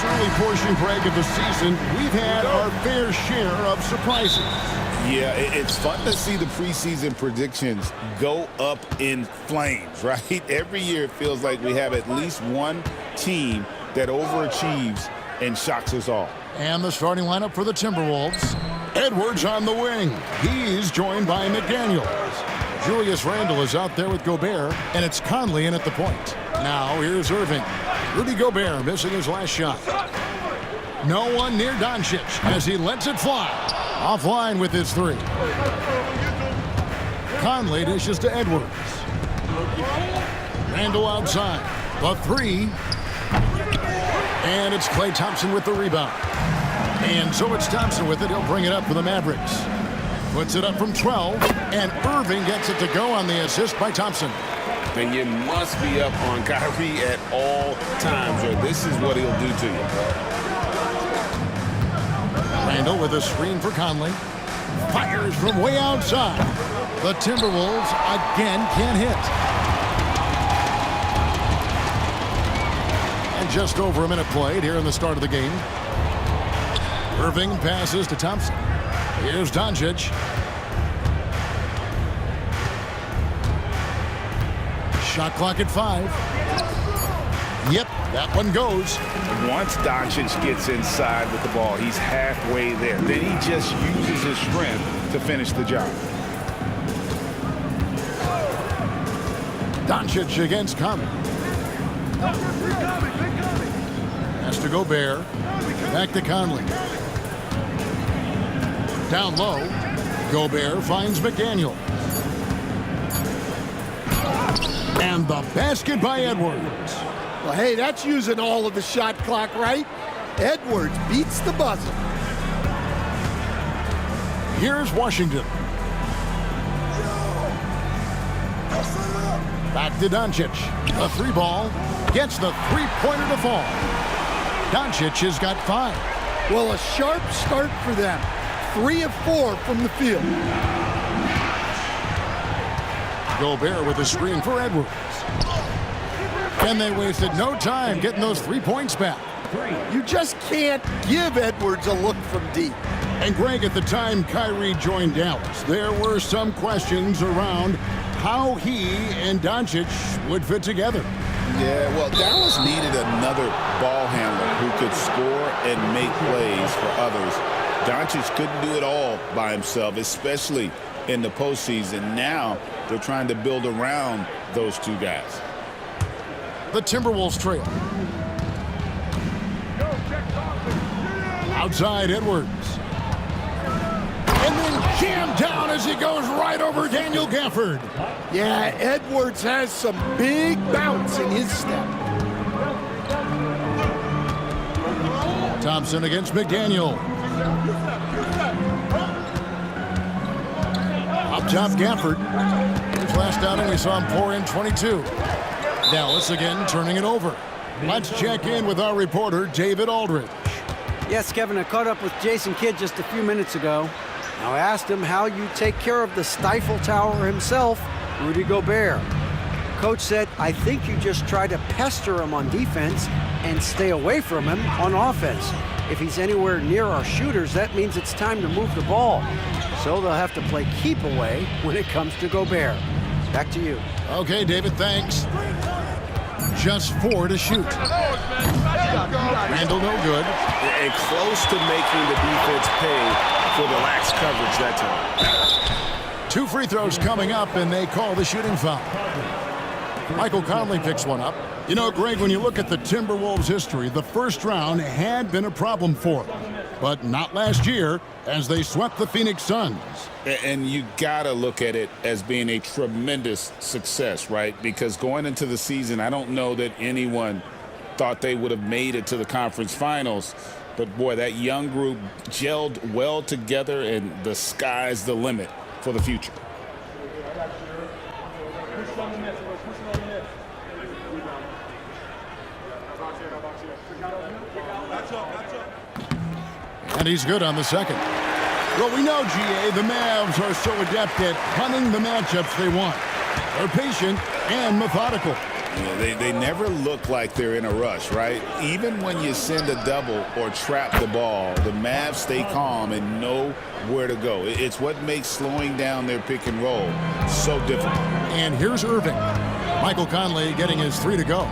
early portion, Greg, of the season, we've had our fair share of surprises. Yeah, it's fun to see the preseason predictions go up in flames, right? Every year it feels like we have at least one team that overachieves and shocks us all. And the starting lineup for the Timberwolves. Edwards on the wing. He's joined by McDaniels. Julius Randle is out there with Gobert, and it's Conley in at the point. Now here's Irving. Rudy Gobert missing his last shot. No one near Doncic as he lets it fly. Offline with his three. Conley dishes to Edwards. Randle outside. The three. And it's Klay Thompson with the rebound. And so it's Thompson with it. He'll bring it up for the Mavericks. Puts it up from 12. And Irving gets it to go on the assist by Thompson. And you must be up on Kyrie at all times, or this is what he'll do to you. Randle with a screen for Conley. Fires from way outside. The Timberwolves again can't hit. And just over a minute played here in the start of the game. Irving passes to Thompson. Here's Doncic. Shot clock at 5. Yep, that one goes. Once Doncic gets inside with the ball, he's halfway there. Then he just uses his strength to finish the job. Doncic against Conley. Has to Gobert. Back to Conley. Down low. Gobert finds McDaniel. And the basket by Edwards. Well, hey, that's using all of the shot clock, right? Edwards beats the buzzer. Here's Washington. Back to Doncic. The three ball gets the three-pointer to fall. Doncic has got 5. Well, a sharp start for them. 3 of 4 from the field. Gobert with a screen for Edwards. And they wasted no time getting those 3 points back. You just can't give Edwards a look from deep. And Greg, at the time Kyrie joined Dallas, there were some questions around how he and Doncic would fit together. Yeah, well, Dallas needed another ball handler who could score and make plays for others. Doncic couldn't do it all by himself, especially in the postseason. Now they're trying to build around those two guys. The Timberwolves trail. Outside Edwards. And then jammed down as he goes right over Daniel Gafford. Yeah, Edwards has some big bounce in his step. Thompson against McDaniel. Up top, Gafford. His last outing, we saw him pour in 22. Dallas again turning it over. Let's check in with our reporter, David Aldridge. Yes, Kevin, I caught up with Jason Kidd just a few minutes ago. Now I asked him how you take care of the Stifle Tower himself, Rudy Gobert. Coach said, I think you just try to pester him on defense and stay away from him on offense. If he's anywhere near our shooters, that means it's time to move the ball. So they'll have to play keep away when it comes to Gobert. Back to you. Okay, David, thanks. Just 4 to shoot. Randle no good. And close to making the defense pay for the lax coverage that time. 2 free throws coming up, and they call the shooting foul. Michael Conley picks one up. You know, Greg, when you look at the Timberwolves' history, the first round had been a problem for them. But not last year, as they swept the Phoenix Suns. And you got to look at it as being a tremendous success, right? Because going into the season, I don't know that anyone thought they would have made it to the conference finals. But, boy, that young group gelled well together, and the sky's the limit for the future. And he's good on the second. Well, we know, GA, the Mavs are so adept at hunting the matchups they want. They're patient and methodical. Yeah, they never look like they're in a rush, right? Even when you send a double or trap the ball, the Mavs stay calm and know where to go. It's what makes slowing down their pick and roll so difficult. And here's Irving. Michael Conley getting his 3 to go.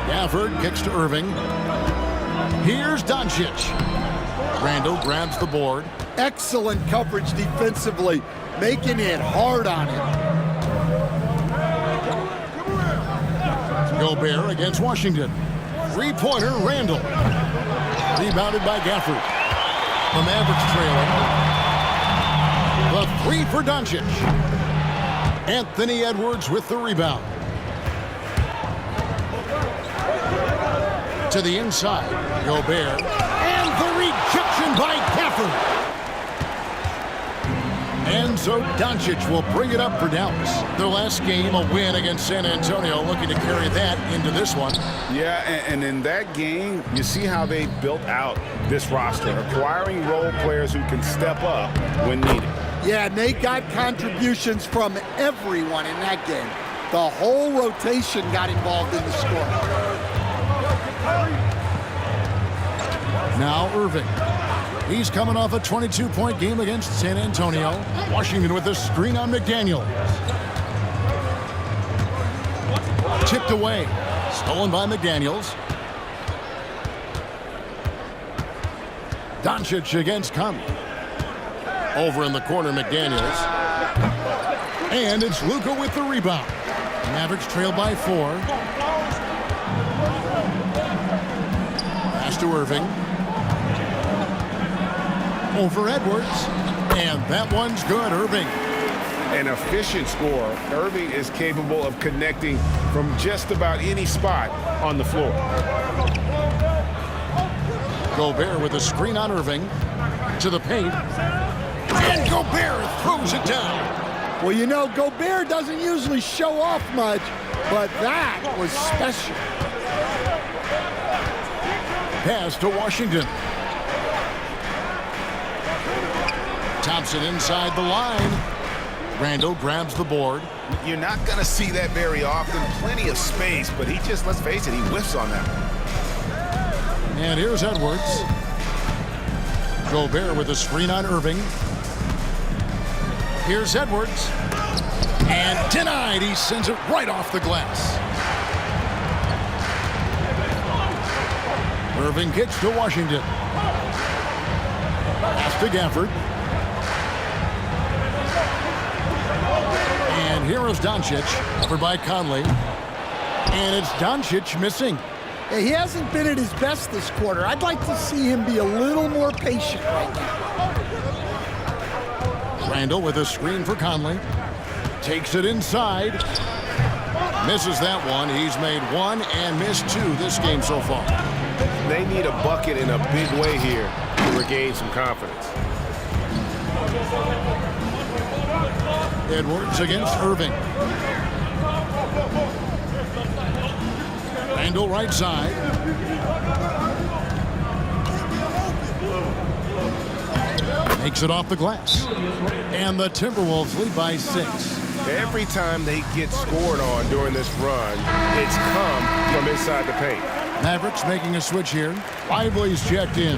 Gafford kicks to Irving. Here's Doncic. Randall grabs the board. Excellent coverage defensively, making it hard on him. Gobert against Washington. Three-pointer, Randall. Rebounded by Gafford. The Mavericks trailing. The 3 for Doncic. Anthony Edwards with the rebound. To the inside. Gobert. And the rejection by Gafford. And so Doncic will bring it up for Dallas. Their last game, a win against San Antonio, looking to carry that into this one. Yeah, and in that game, you see how they built out this roster, acquiring role players who can step up when needed. Yeah, and they got contributions from everyone in that game. The whole rotation got involved in the score. Now Irving. He's coming off a 22-point game against San Antonio. Washington with a screen on McDaniel. Tipped away. Stolen by McDaniels. Doncic against Conley. Over in the corner, McDaniels. And it's Luka with the rebound. Mavericks trail by 4. Pass to Irving. Over Edwards. And that one's good, Irving. An efficient scorer. Irving is capable of connecting from just about any spot on the floor. Gobert with a screen on Irving. To the paint. And Gobert throws it down. Well, you know, Gobert doesn't usually show off much, but that was special. Pass to Washington. Thompson inside the line. Randall grabs the board. You're not going to see that very often. Plenty of space, but he just, let's face it, he whiffs on that. And here's Edwards. Gobert with a screen on Irving. Here's Edwards. And denied. He sends it right off the glass. Irving kicks to Washington. Pass to Gafford. And here is Doncic, covered by Conley. And it's Doncic missing. He hasn't been at his best this quarter. I'd like to see him be a little more patient right now. Randall with a screen for Conley. Takes it inside. Misses that one. He's made 1 and missed 2 this game so far. They need a bucket in a big way here to regain some confidence. Edwards against Irving. Randall right side. Makes it off the glass. And the Timberwolves lead by 6. Every time they get scored on during this run, it's come from inside the paint. Mavericks making a switch here. Lively's checked in.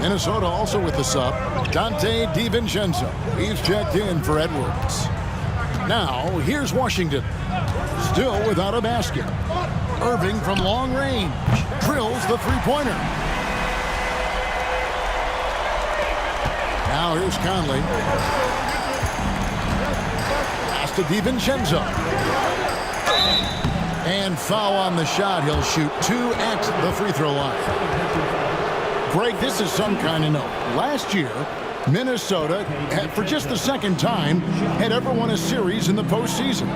Minnesota also with the sub. Dante DiVincenzo. He's checked in for Edwards. Now, here's Washington. Still without a basket. Irving from long range. Drills the three-pointer. Now here's Conley. Pass to DiVincenzo. And foul on the shot. He'll shoot 2 at the free throw line. Greg, this is some kind of note. Last year, Minnesota, for just the second time, had ever won a series in the postseason.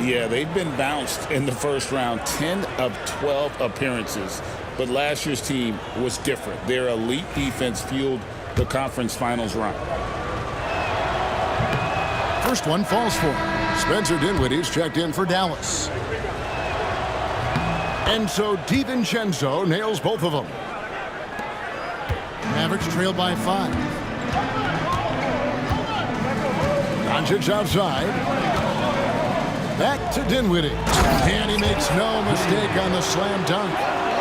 Yeah, they've been bounced in the first round, 10 of 12 appearances. But last year's team was different. Their elite defense fueled the conference finals run. First one falls for him. Spencer Dinwiddie's checked in for Dallas. And so DiVincenzo nails both of them. Mavericks trail by 5. Doncic outside. Back to Dinwiddie. And he makes no mistake on the slam dunk.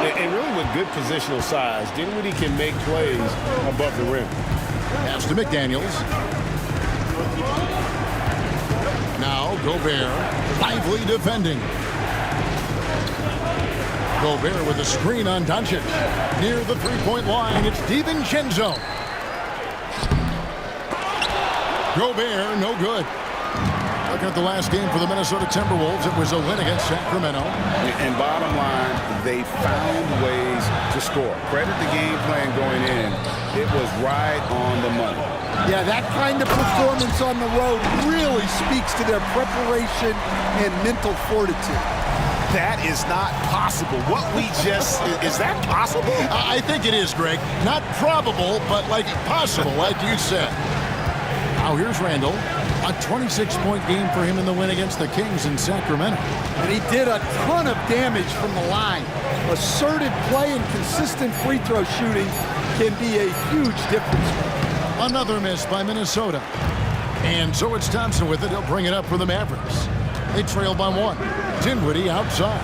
And really with good positional size, Dinwiddie can make plays above the rim. Pass to McDaniels. Now Gobert, lively defending. Gobert with a screen on Doncic. Near the three-point line, it's DiVincenzo. Gobert, no good. Looking at the last game for the Minnesota Timberwolves, it was a win against Sacramento. And bottom line, they found ways to score. Credit the game plan going in. It was right on the money. Yeah, that kind of performance on the road really speaks to their preparation and mental fortitude. That is not possible. What we just, is that possible? I think it is, Greg. Not probable, but like possible, like you said. Now here's Randall. A 26-point game for him in the win against the Kings in Sacramento. And he did a ton of damage from the line. Assertive play and consistent free throw shooting can be a huge difference maker. Another miss by Minnesota. And so it's Thompson with it. He'll bring it up for the Mavericks. They trail by one. Dinwiddie outside.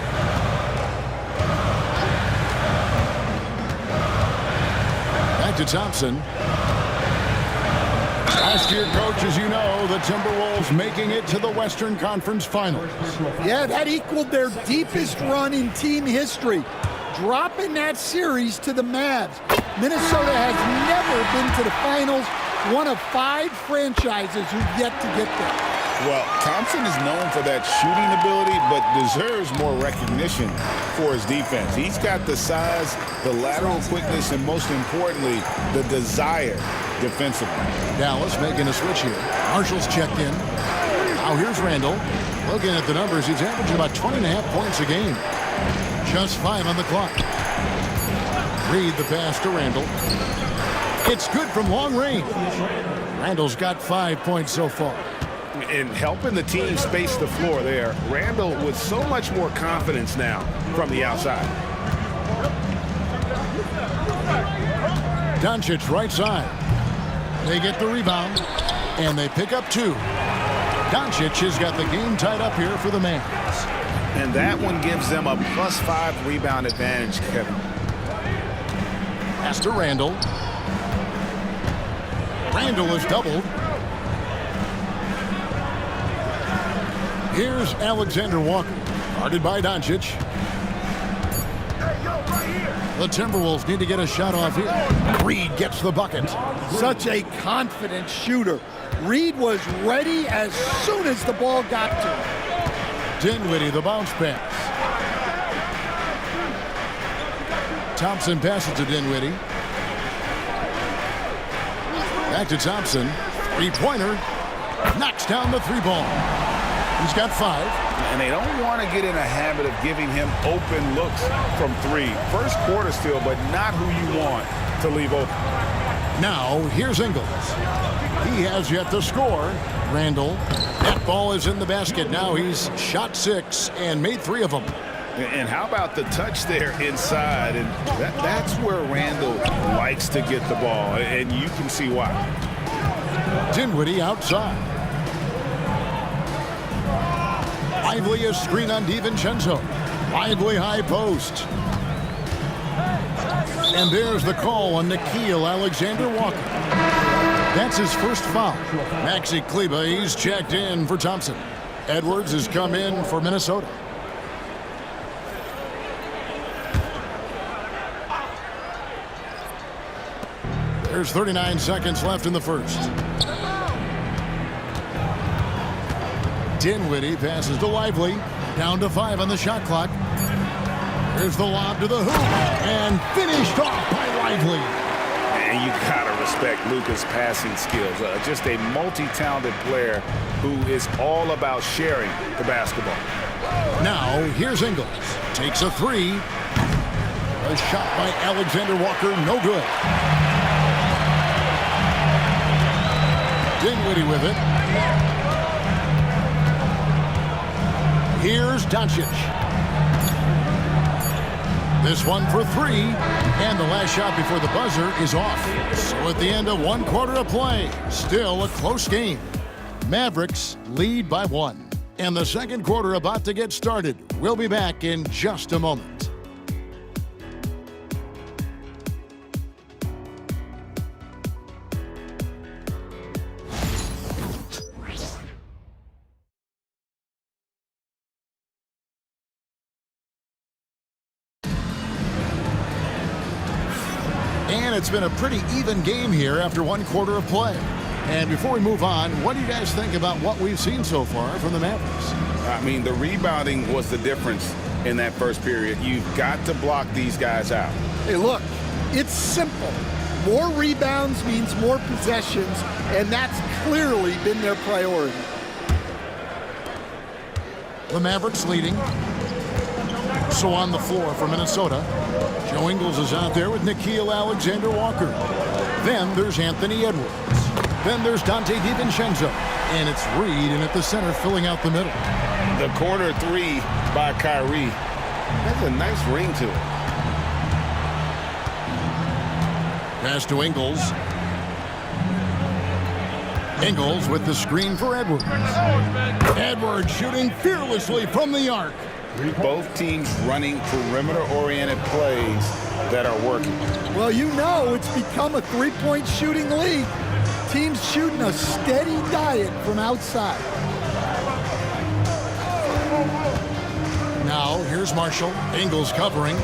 Back to Thompson. Last year, coach, as you know, the Timberwolves making it to the Western Conference Finals. Yeah, that equaled their deepest run in team history, dropping that series to the Mavs. Minnesota has never been to the finals, one of 5 franchises who've yet to get there. Well, Thompson is known for that shooting ability, but deserves more recognition for his defense. He's got the size, the lateral quickness, and most importantly, the desire defensively. Dallas making a switch here. Marshall's checked in. Now here's Randall. Looking at the numbers, he's averaging about 20.5 points a game. Just 5 on the clock. Reed the pass to Randall. It's good from long range. Randall's got 5 points so far. And helping the team space the floor there. Randall with so much more confidence now from the outside. Doncic right side. They get the rebound, and they pick up 2. Doncic has got the game tied up here for the Mavs. And that one gives them a +5 rebound advantage, Kevin. Pass to Randall. Randall is doubled. Here's Alexander Walker, guarded by Doncic. The Timberwolves need to get a shot off here. Reed gets the bucket. Such a confident shooter. Reed was ready as soon as the ball got to him. Dinwiddie, the bounce pass. Thompson passes to Dinwiddie. Back to Thompson. 3-pointer. Knocks down the 3-ball. He's got 5. And they don't want to get in a habit of giving him open looks from 3. First quarter still, but not who you want to leave open. Now, here's Ingles. He has yet to score. Randall. That ball is in the basket. Now he's shot 6 and made 3 of them. And how about the touch there inside? And that's where Randall likes to get the ball, and you can see why. Dinwiddie outside. Lively a screen on DiVincenzo. Lively high post. And there's the call on Nickeil Alexander-Walker. That's his first foul. Maxi Kleber, he's checked in for Thompson. Edwards has come in for Minnesota. There's 39 seconds left in the first. Dinwiddie passes to Lively. Down to 5 on the shot clock. Here's the lob to the hoop. And finished off by Lively. And you gotta respect Luka's passing skills. Just a multi-talented player who is all about sharing the basketball. Now, here's Ingles. Takes a 3. A shot by Alexander Walker, no good. Dinwiddie with it. Here's Doncic. This one for 3, and the last shot before the buzzer is off. So at the end of 1 quarter of play, still a close game. Mavericks lead by 1. And the second quarter about to get started. We'll be back in just a moment. And it's been a pretty even game here after one quarter of play. And before we move on, what do you guys think about what we've seen so far from the Mavericks? I mean, the rebounding was the difference in that first period. You've got to block these guys out. Hey, look, it's simple. More rebounds means more possessions, and that's clearly been their priority. The Mavericks leading. So on the floor for Minnesota, Joe Ingles is out there with Nickeil Alexander-Walker. Then there's Anthony Edwards. Then there's Dante DiVincenzo. And it's Reed in at the center filling out the middle. The corner three by Kyrie has a nice ring to it. Pass to Ingles. Ingles with the screen for Edwards. Edwards shooting fearlessly from the arc. Both teams running perimeter-oriented plays that are working. Well, you know it's become a three-point shooting league. Teams shooting a steady diet from outside. Now, here's Marshall. Ingles covering.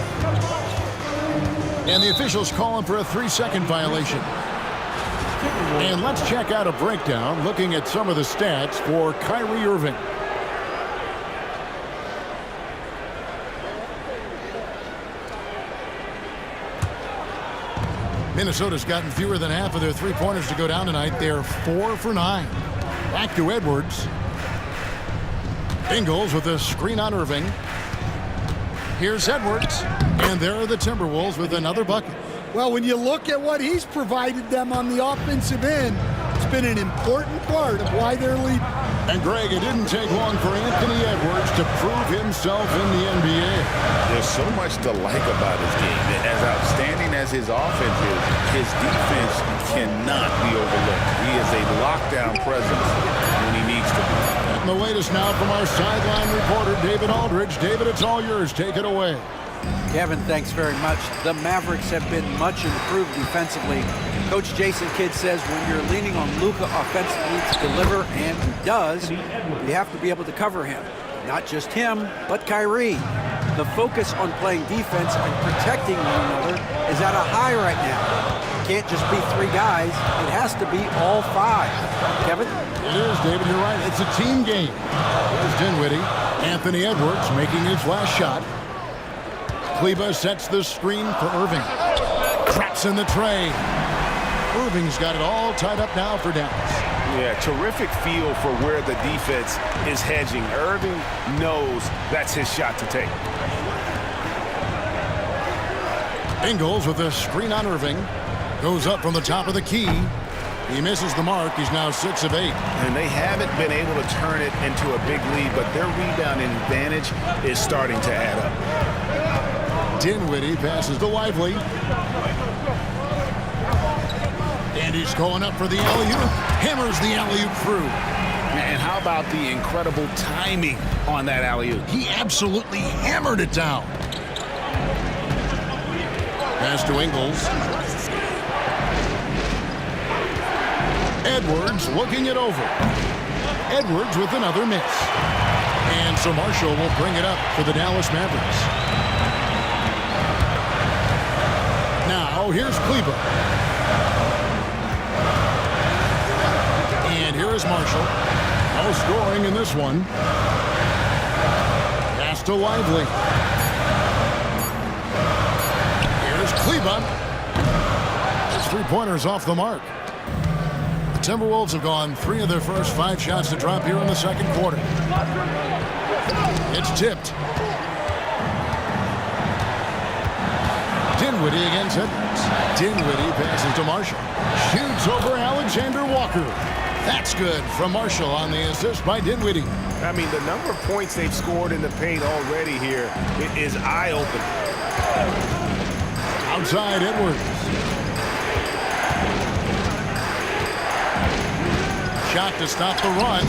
And the officials calling for a 3-second violation. And let's check out a breakdown looking at some of the stats for Kyrie Irving. Minnesota's gotten fewer than half of their three-pointers to go down tonight. They're 4 for 9. Back to Edwards. Ingles with a screen on Irving. Here's Edwards. And there are the Timberwolves with another bucket. Well, when you look at what he's provided them on the offensive end, it's been an important part of why they're leading. And Greg, it didn't take long for Anthony Edwards to prove himself in the NBA. There's so much to like about his game. As outstanding as his offense is, his defense cannot be overlooked. He is a lockdown presence when he needs to be. And the latest now from our sideline reporter, David Aldridge. David, it's all yours. Take it away. Kevin, thanks very much. The Mavericks have been much improved defensively. Coach Jason Kidd says when you're leaning on Luka offensively to deliver, and he does, you have to be able to cover him. Not just him, but Kyrie. The focus on playing defense and protecting one another is at a high right now. It can't just be 3 guys. It has to be all 5. Kevin? It is, David. You're right. It's a team game. Here's Dinwiddie. Anthony Edwards making his last shot. Kleba sets the screen for Irving. Traps in the tray. Irving's got it all tied up now for Dallas. Yeah, terrific feel for where the defense is hedging. Irving knows that's his shot to take. Ingles with a screen on Irving. Goes up from the top of the key. He misses the mark. He's now 6 of 8. And they haven't been able to turn it into a big lead, but their rebounding advantage is starting to add up. Dinwiddie passes to Lively. And he's going up for the alley-oop. Hammers the alley-oop through. And how about the incredible timing on that alley-oop? He absolutely hammered it down. Pass to Ingles. Edwards looking it over. Edwards with another miss. And so Marshall will bring it up for the Dallas Mavericks. Now here's Kleba. And here is Marshall. No scoring in this one. Pass to Lively. Here's Kleba. His three-pointers off the mark. The Timberwolves have gone 3 of their first 5 shots to drop here in the second quarter. It's tipped. Dinwiddie against Edwards. Dinwiddie passes to Marshall. Shoots over Alexander Walker. That's good from Marshall on the assist by Dinwiddie. I mean, the number of points they've scored in the paint already here is eye-opening. Outside Edwards. Shot to stop the run.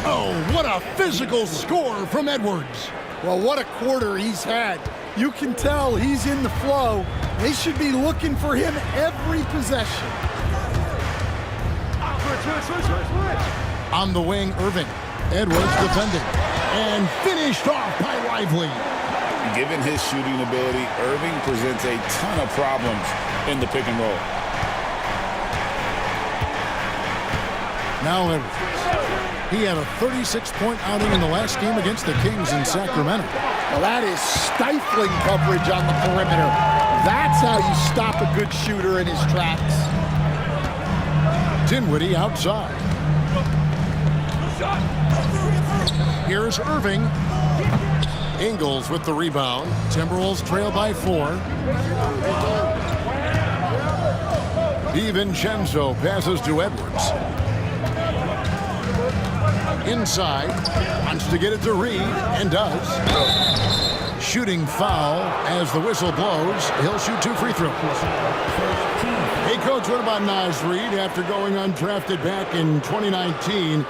Oh, what a physical score from Edwards. Well, what a quarter he's had. You can tell he's in the flow. They should be looking for him every possession. On the wing, Irving. Edwards defending. And finished off by Lively. Given his shooting ability, Irving presents a ton of problems in the pick and roll. Now Edwards. He had a 36-point outing in the last game against the Kings in Sacramento. Well, that is stifling coverage on the perimeter. That's how you stop a good shooter in his tracks. Dinwiddie outside. Here's Irving. Ingles with the rebound. Timberwolves trail by 4. DiVincenzo passes to Edwards. Inside, wants to get it to Reed, and does. Shooting foul as the whistle blows. He'll shoot 2 free throws. Hey, Coach, what about Naz Reid after going undrafted back in 2019?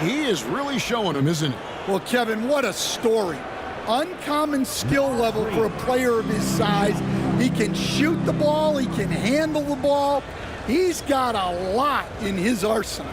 He is really showing him, isn't he? Well, Kevin, what a story. Uncommon skill level for a player of his size. He can shoot the ball. He can handle the ball. He's got a lot in his arsenal.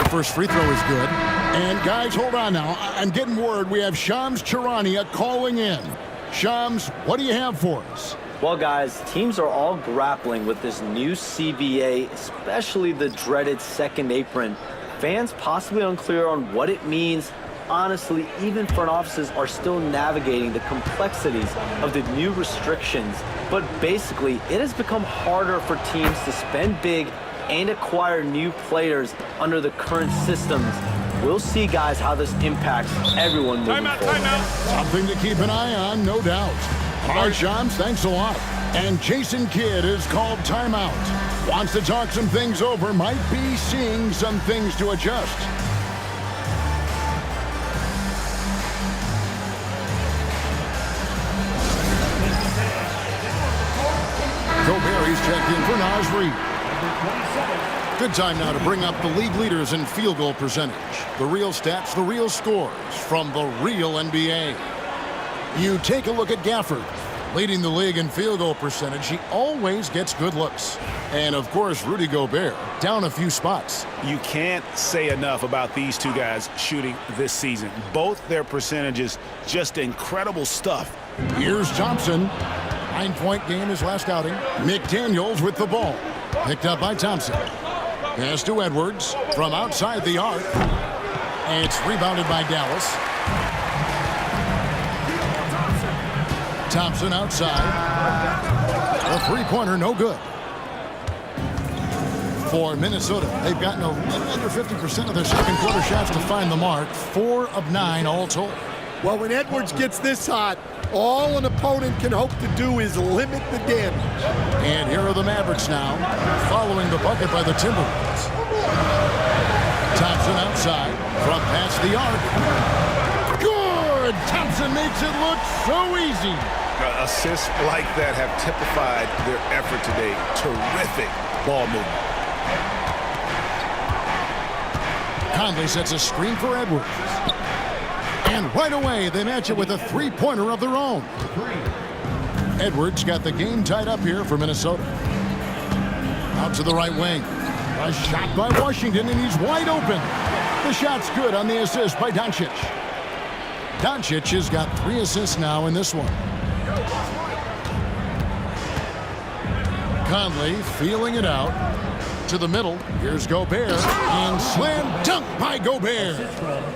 First free throw is good. And guys, hold on now. I'm getting word we have Shams Charania calling in. Shams, what do you have for us? Well, guys, teams are all grappling with this new CBA, especially the dreaded second apron. Fans possibly unclear on what it means. Honestly, even front offices are still navigating the complexities of the new restrictions. But basically, it has become harder for teams to spend big and acquire new players under the current systems. We'll see, guys, how this impacts everyone moving forward. Something to keep an eye on, no doubt. All right, Shams, thanks a lot. And Jason Kidd is called timeout. Wants to talk some things over, might be seeing some things to adjust. Gobert, he's checked in for Naz Reid. Good time now to bring up the league leaders in field goal percentage. The real stats, the real scores from the real NBA. You take a look at Gafford, leading the league in field goal percentage. He always gets good looks. And, of course, Rudy Gobert, down a few spots. You can't say enough about these two guys shooting this season. Both their percentages, just incredible stuff. Here's Thompson. 9-point game his last outing. McDaniels with the ball. Picked up by Thompson. Pass to Edwards from outside the arc. And it's rebounded by Dallas. Thompson outside. A three-pointer, no good. For Minnesota, they've gotten a little under 50% of their second quarter shots to find the mark. 4 of 9 all told. Well, when Edwards gets this hot, all an opponent can hope to do is limit the damage. And here are the Mavericks now, following the bucket by the Timberwolves. Thompson outside, from past the arc. Good! Thompson makes it look so easy. Assists like that have typified their effort today. Terrific ball movement. Conley sets a screen for Edwards. And right away, they match it with a three-pointer of their own. Edwards got the game tied up here for Minnesota. Out to the right wing. A shot by Washington, and he's wide open. The shot's good on the assist by Doncic. Doncic has got 3 assists now in this one. Conley feeling it out. To the middle, here's Gobert, and slam dunk by Gobert.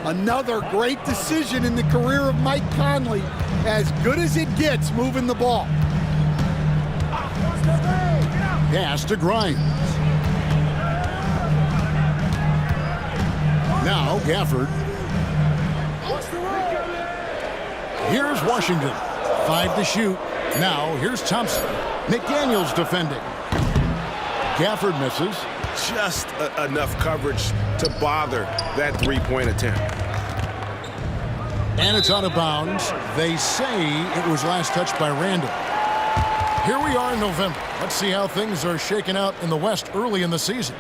Another great decision in the career of Mike Conley. As good as it gets moving the ball. Pass to Grimes. Now Gafford. Here's Washington. 5 to shoot. Now here's Thompson. McDaniels defending. Gafford misses. Just enough coverage to bother that three-point attempt. And it's out of bounds. They say it was last touched by Randall. Here we are in November. Let's see how things are shaking out in the West early in the season.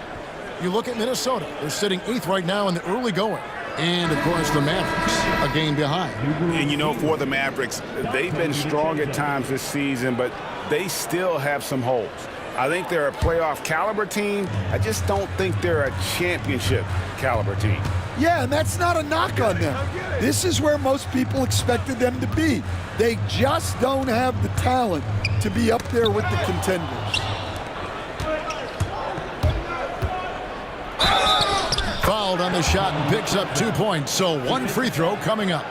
You look at Minnesota. They're sitting 8th right now in the early going. And, of course, the Mavericks, a game behind. And, you know, for the Mavericks, they've been strong at times this season, but they still have some holes. I think they're a playoff caliber team. I just don't think they're a championship caliber team. Yeah, and that's not a knock on them. This is where most people expected them to be. They just don't have the talent to be up there with the contenders. Fouled on the shot and picks up 2 points. So 1 free throw coming up.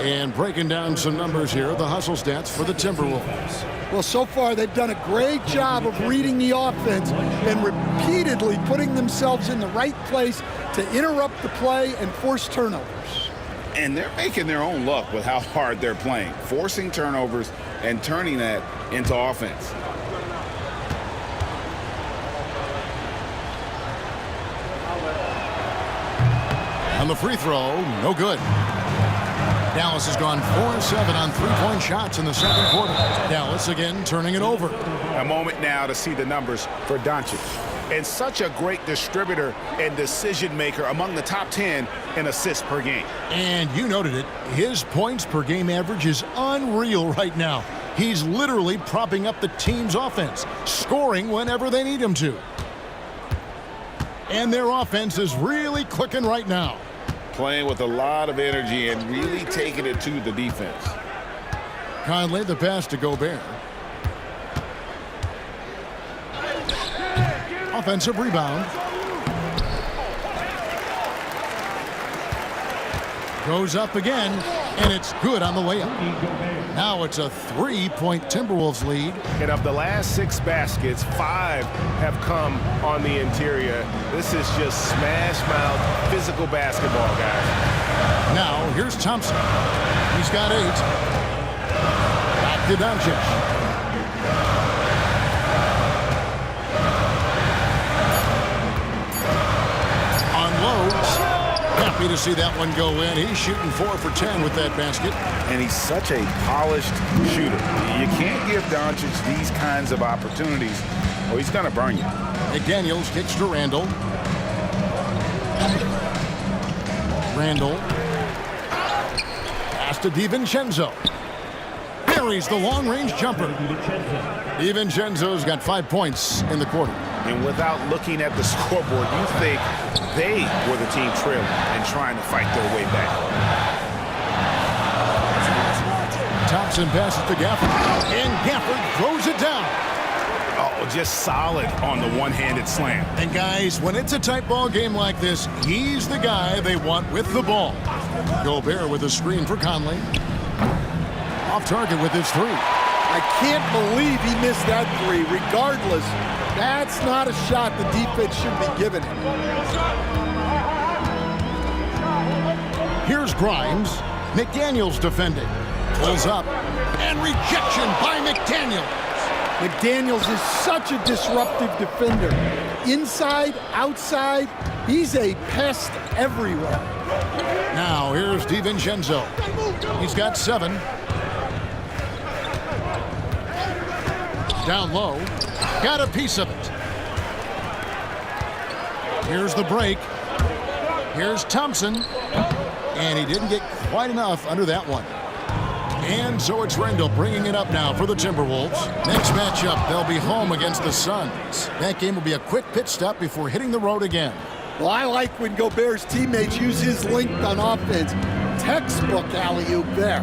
And breaking down some numbers here, the hustle stats for the Timberwolves. Well, so far they've done a great job of reading the offense and repeatedly putting themselves in the right place to interrupt the play and force turnovers. And they're making their own luck with how hard they're playing, forcing turnovers and turning that into offense. On the free throw, no good. Dallas has gone 4-7 on three-point shots in the second quarter. Dallas again turning it over. A moment now to see the numbers for Doncic. And such a great distributor and decision maker, among the top 10 in assists per game. And you noted it, his points per game average is unreal right now. He's literally propping up the team's offense, scoring whenever they need him to. And their offense is really clicking right now. Playing with a lot of energy and really taking it to the defense. Conley, the pass to Gobert. Offensive rebound. Goes up again, and it's good on the layup. Now it's a 3-point Timberwolves lead. And of the last 6 baskets, 5 have come on the interior. This is just smash-mouth physical basketball, guys. Now here's Thompson. He's got 8. Back to Doncic. Happy to see that one go in. He's shooting 4 for 10 with that basket. And he's such a polished shooter. You can't give Doncic these kinds of opportunities or he's going to burn you. McDaniels kicks to Randall. Randall. Pass to DiVincenzo. Buries the long-range jumper. DiVincenzo's got 5 points in the quarter. And without looking at the scoreboard, you think they were the team trailing and trying to fight their way back. Thompson passes to Gafford, and Gafford throws it down. Oh, just solid on the one-handed slam. And guys, when it's a tight ball game like this, he's the guy they want with the ball. Gobert with a screen for Conley. Off target with his 3. I can't believe he missed that 3. Regardless, that's not a shot the defense should be giving him. Here's Grimes. McDaniels defending. Pulls up. And rejection by McDaniels. McDaniels is such a disruptive defender. Inside, outside, he's a pest everywhere. Now here's DiVincenzo. He's got 7. Down low. Got a piece of it. Here's the break. Here's Thompson. And he didn't get quite enough under that one. And so it's Randall bringing it up now for the Timberwolves. Next matchup, they'll be home against the Suns. That game will be a quick pit stop before hitting the road again. Well, I like when Gobert's teammates use his length on offense. Textbook alley-oop there.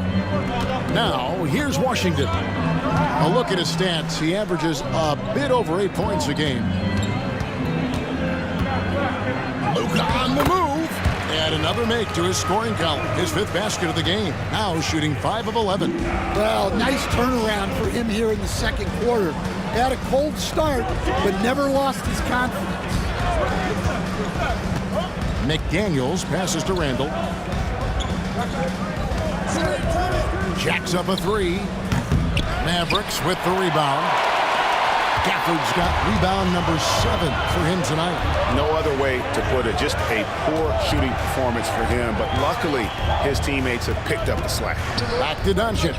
Now, here's Washington. A look at his stats. He averages a bit over 8 points a game. Luka on the move. Add another make to his scoring column. His 5th basket of the game. Now shooting 5 of 11. Well, nice turnaround for him here in the second quarter. Had a cold start, but never lost his confidence. McDaniels passes to Randall. Jacks up a 3. Mavericks with the rebound. Gafford's got rebound number 7 for him tonight. No other way to put it. Just a poor shooting performance for him. But luckily, his teammates have picked up the slack. Back to Doncic.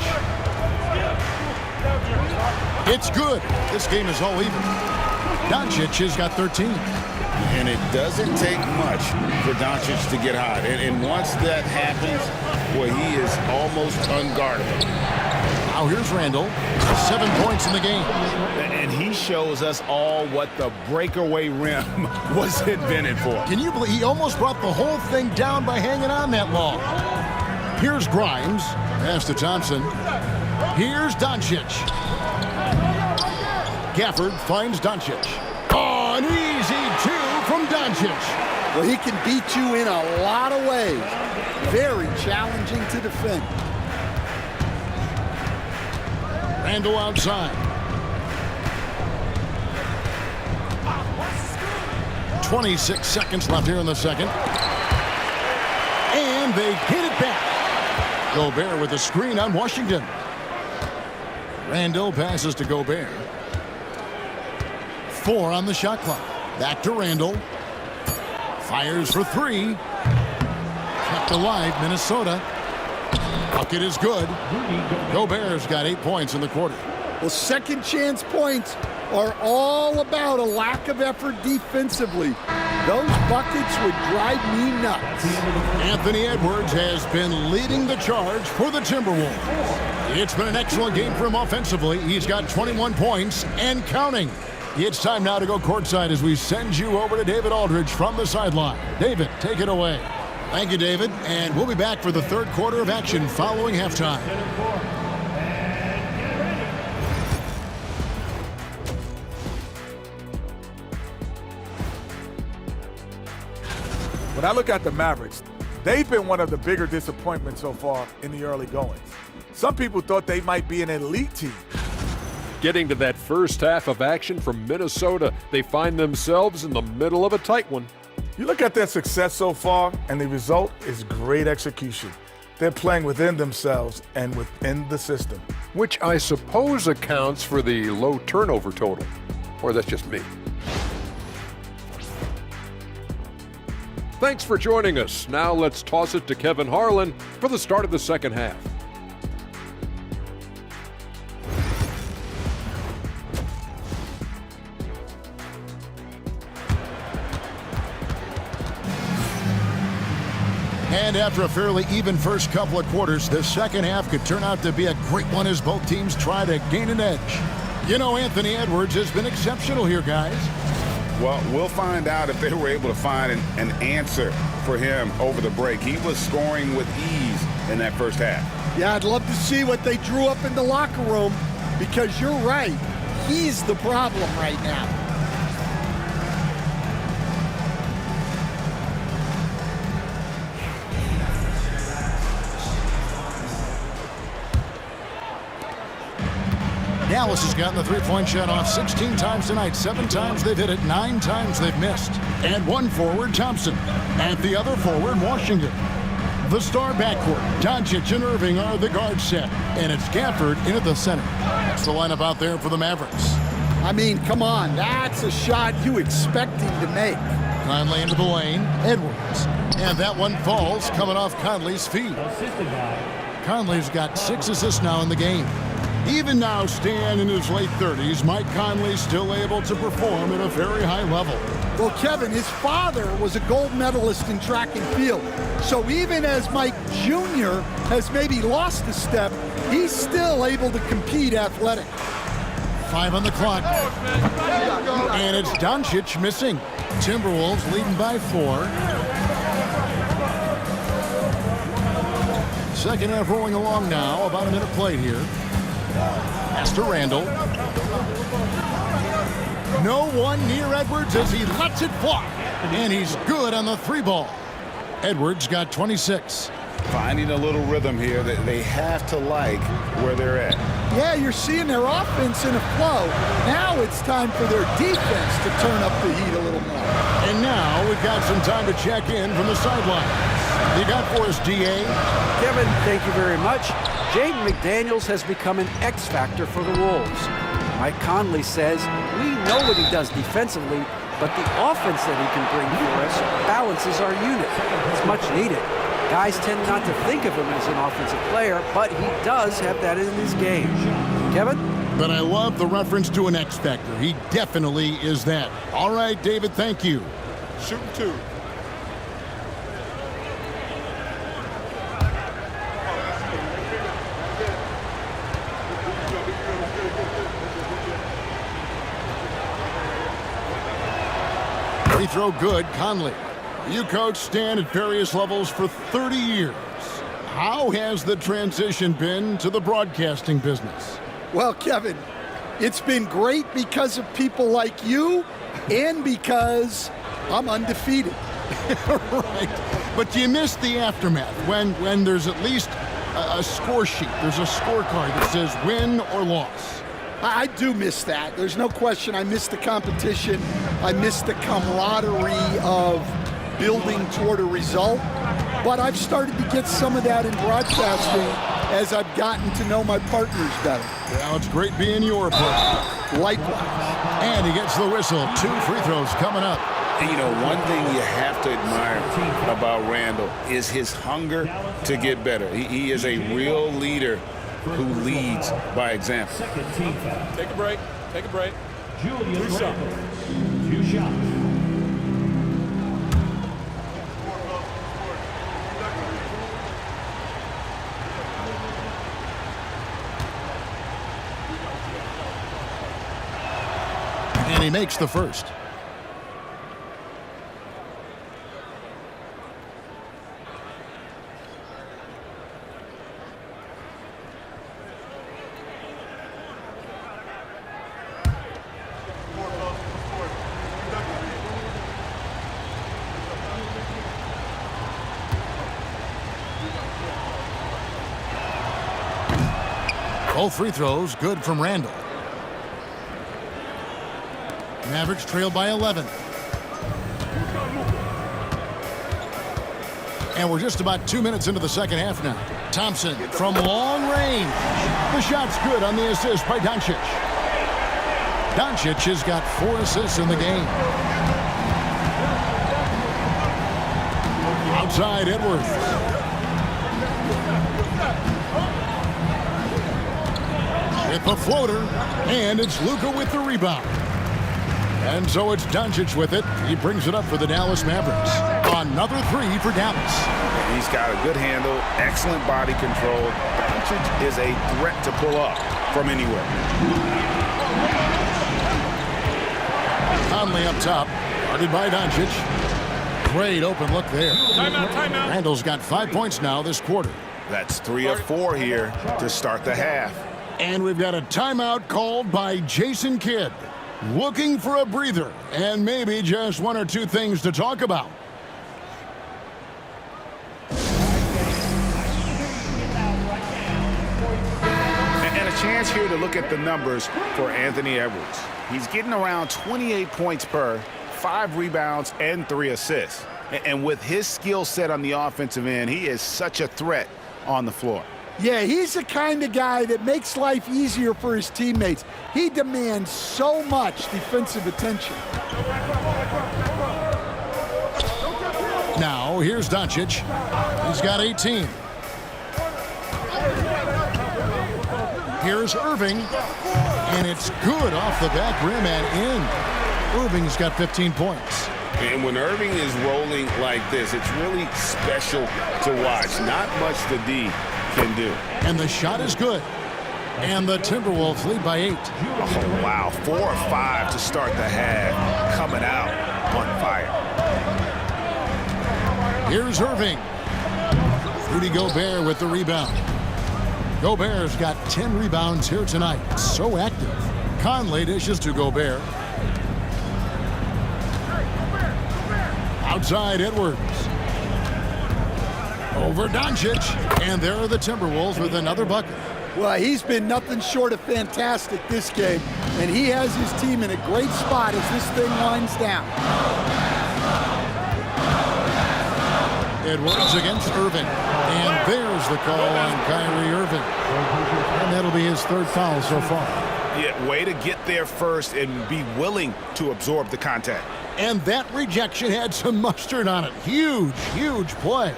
It's good. This game is all even. Doncic has got 13. And it doesn't take much for Doncic to get hot. And once that happens, boy, he is almost unguardable. Now here's Randall. 7 points in the game. And he shows us all what the breakaway rim was invented for. Can you believe he almost brought the whole thing down by hanging on that long? Here's Grimes. Pass to Thompson. Here's Doncic. Gafford finds Doncic. Oh, an easy 2 from Doncic. Well, he can beat you in a lot of ways. Very challenging to defend. Randall outside. 26 seconds left here in the second. And they get it back. Gobert with a screen on Washington. Randall passes to Gobert. 4 on the shot clock. Back to Randall. Fires for 3. Kept alive, Minnesota. Bucket is good. Gobert's got 8 points in the quarter. Well, second chance points are all about a lack of effort defensively. Those buckets would drive me nuts. Anthony Edwards has been leading the charge for the Timberwolves. It's been an excellent game for him offensively. He's got 21 points and counting. It's time now to go courtside as we send you over to David Aldridge from the sideline. David, take it away. Thank you, David. And we'll be back for the third quarter of action following halftime. When I look at the Mavericks, they've been one of the bigger disappointments so far in the early goings. Some people thought they might be an elite team. Getting to that first half of action from Minnesota, they find themselves in the middle of a tight one. You look at their success so far, and the result is great execution. They're playing within themselves and within the system. Which I suppose accounts for the low turnover total. Or that's just me. Thanks for joining us. Now let's toss it to Kevin Harlan for the start of the second half. And after a fairly even first couple of quarters, the second half could turn out to be a great one as both teams try to gain an edge. You know, Anthony Edwards has been exceptional here, guys. Well, we'll find out if they were able to find an answer for him over the break. He was scoring with ease in that first half. Yeah, I'd love to see what they drew up in the locker room, because you're right. He's the problem right now. Dallas has gotten the three-point shot off 16 times tonight. 7 times they've hit it, 9 times they've missed. And one forward, Thompson. At the other forward, Washington. The star backcourt, Doncic and Irving are the guard set. And it's Gafford in at the center. That's the lineup out there for the Mavericks. I mean, come on. That's a shot you expect him to make. Conley into the lane. Edwards. And that one falls coming off Conley's feet. Conley's got 6 assists now in the game. Even now, Stan in his late 30s, Mike Conley still able to perform at a very high level. Well, Kevin, his father was a gold medalist in track and field. So even as Mike Jr. has maybe lost a step, he's still able to compete athletic. 5 on the clock. And it's Doncic missing. Timberwolves leading by 4. Second half rolling along now. About a minute played here. Pass to Randall. No one near Edwards as he lets it fly. And he's good on the 3 ball. Edwards got 26. Finding a little rhythm here that they have to like where they're at. Yeah, you're seeing their offense in a flow. Now it's time for their defense to turn up the heat a little more. And now we've got some time to check in from the sideline. You got for us, D.A.? Kevin, thank you very much. Jaden McDaniels has become an X factor for the Wolves. Mike Conley says, we know what he does defensively, but the offense that he can bring for us balances our unit. It's much needed. Guys tend not to think of him as an offensive player, but he does have that in his game. Kevin? But I love the reference to an X factor. He definitely is that. All right, David, thank you. Shooting 2. Free throw good, Conley. You coach Stan at various levels for 30 years. How has the transition been to the broadcasting business? Well, Kevin, it's been great because of people like you and because I'm undefeated. Right. But do you miss the aftermath when there's at least a score sheet? There's a scorecard that says win or loss. I do miss that. There's no question. I miss the competition. I miss the camaraderie of building toward a result. But I've started to get some of that in broadcasting as I've gotten to know my partners better. Well, it's great being your partner. Likewise. And he gets the whistle. 2 free throws coming up. And, you know, one thing you have to admire about Randall is his hunger to get better. He is a real leader who leads by example. Take a break. Take a break. 2 shots. 2 shots. And he makes the first. Both free throws good from Randall. Mavericks trail by 11. And we're just about 2 minutes into the second half now. Thompson from long range. The shot's good on the assist by Doncic. Doncic has got 4 assists in the game. Outside Edwards. With the floater, and it's Luka with the rebound. And so it's Doncic with it. He brings it up for the Dallas Mavericks. Another 3 for Dallas. He's got a good handle, excellent body control. Doncic is a threat to pull up from anywhere. Conley up top, guarded by Doncic. Great open look there. Timeout, timeout. Randall's got 5 points now this quarter. That's 3 of 4 here to start the half. And we've got a timeout called by Jason Kidd. Looking for a breather and maybe just 1 or 2 things to talk about. And a chance here to look at the numbers for Anthony Edwards. He's getting around 28 points per, 5 rebounds, and 3 assists. And with his skill set on the offensive end, he is such a threat on the floor. Yeah, he's the kind of guy that makes life easier for his teammates. He demands so much defensive attention. Now, here's Doncic. He's got 18. Here's Irving. And it's good off the back rim and in. Irving's got 15 points. And when Irving is rolling like this, it's really special to watch. Not much the D can do. And the shot is good. And the Timberwolves lead by 8. Oh, wow. 4 or 5 to start the half. Coming out on fire. Here's Irving. Rudy Gobert with the rebound. Gobert's got 10 rebounds here tonight. So active. Conley dishes to Gobert. Outside Edwards. Over Doncic. And there are the Timberwolves with another bucket. Well, he's been nothing short of fantastic this game, and he has his team in a great spot as this thing winds down. Edwards against Irving. And there's the call on Kyrie Irving. And that'll be his 3rd foul so far. Yeah, way to get there first and be willing to absorb the contact. And that rejection had some mustard on it. Huge, huge play.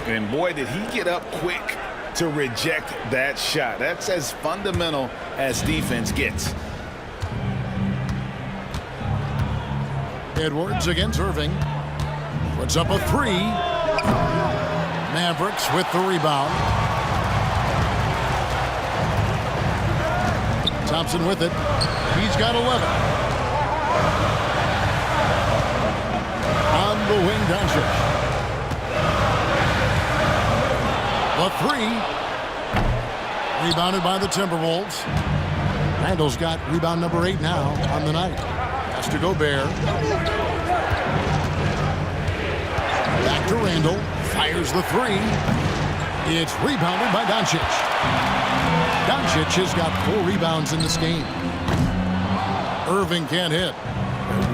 And boy, did he get up quick to reject that shot. That's as fundamental as defense gets. Edwards against Irving. Puts up a three. Mavericks with the rebound. Thompson with it. He's got 11. On the wing, Doncic. The three. Rebounded by the Timberwolves. Randall's got rebound number 8 now on the night. Pass to Gobert. Back to Randall. Fires the three. It's rebounded by Doncic. Doncic has got 4 rebounds in this game. Irving can't hit.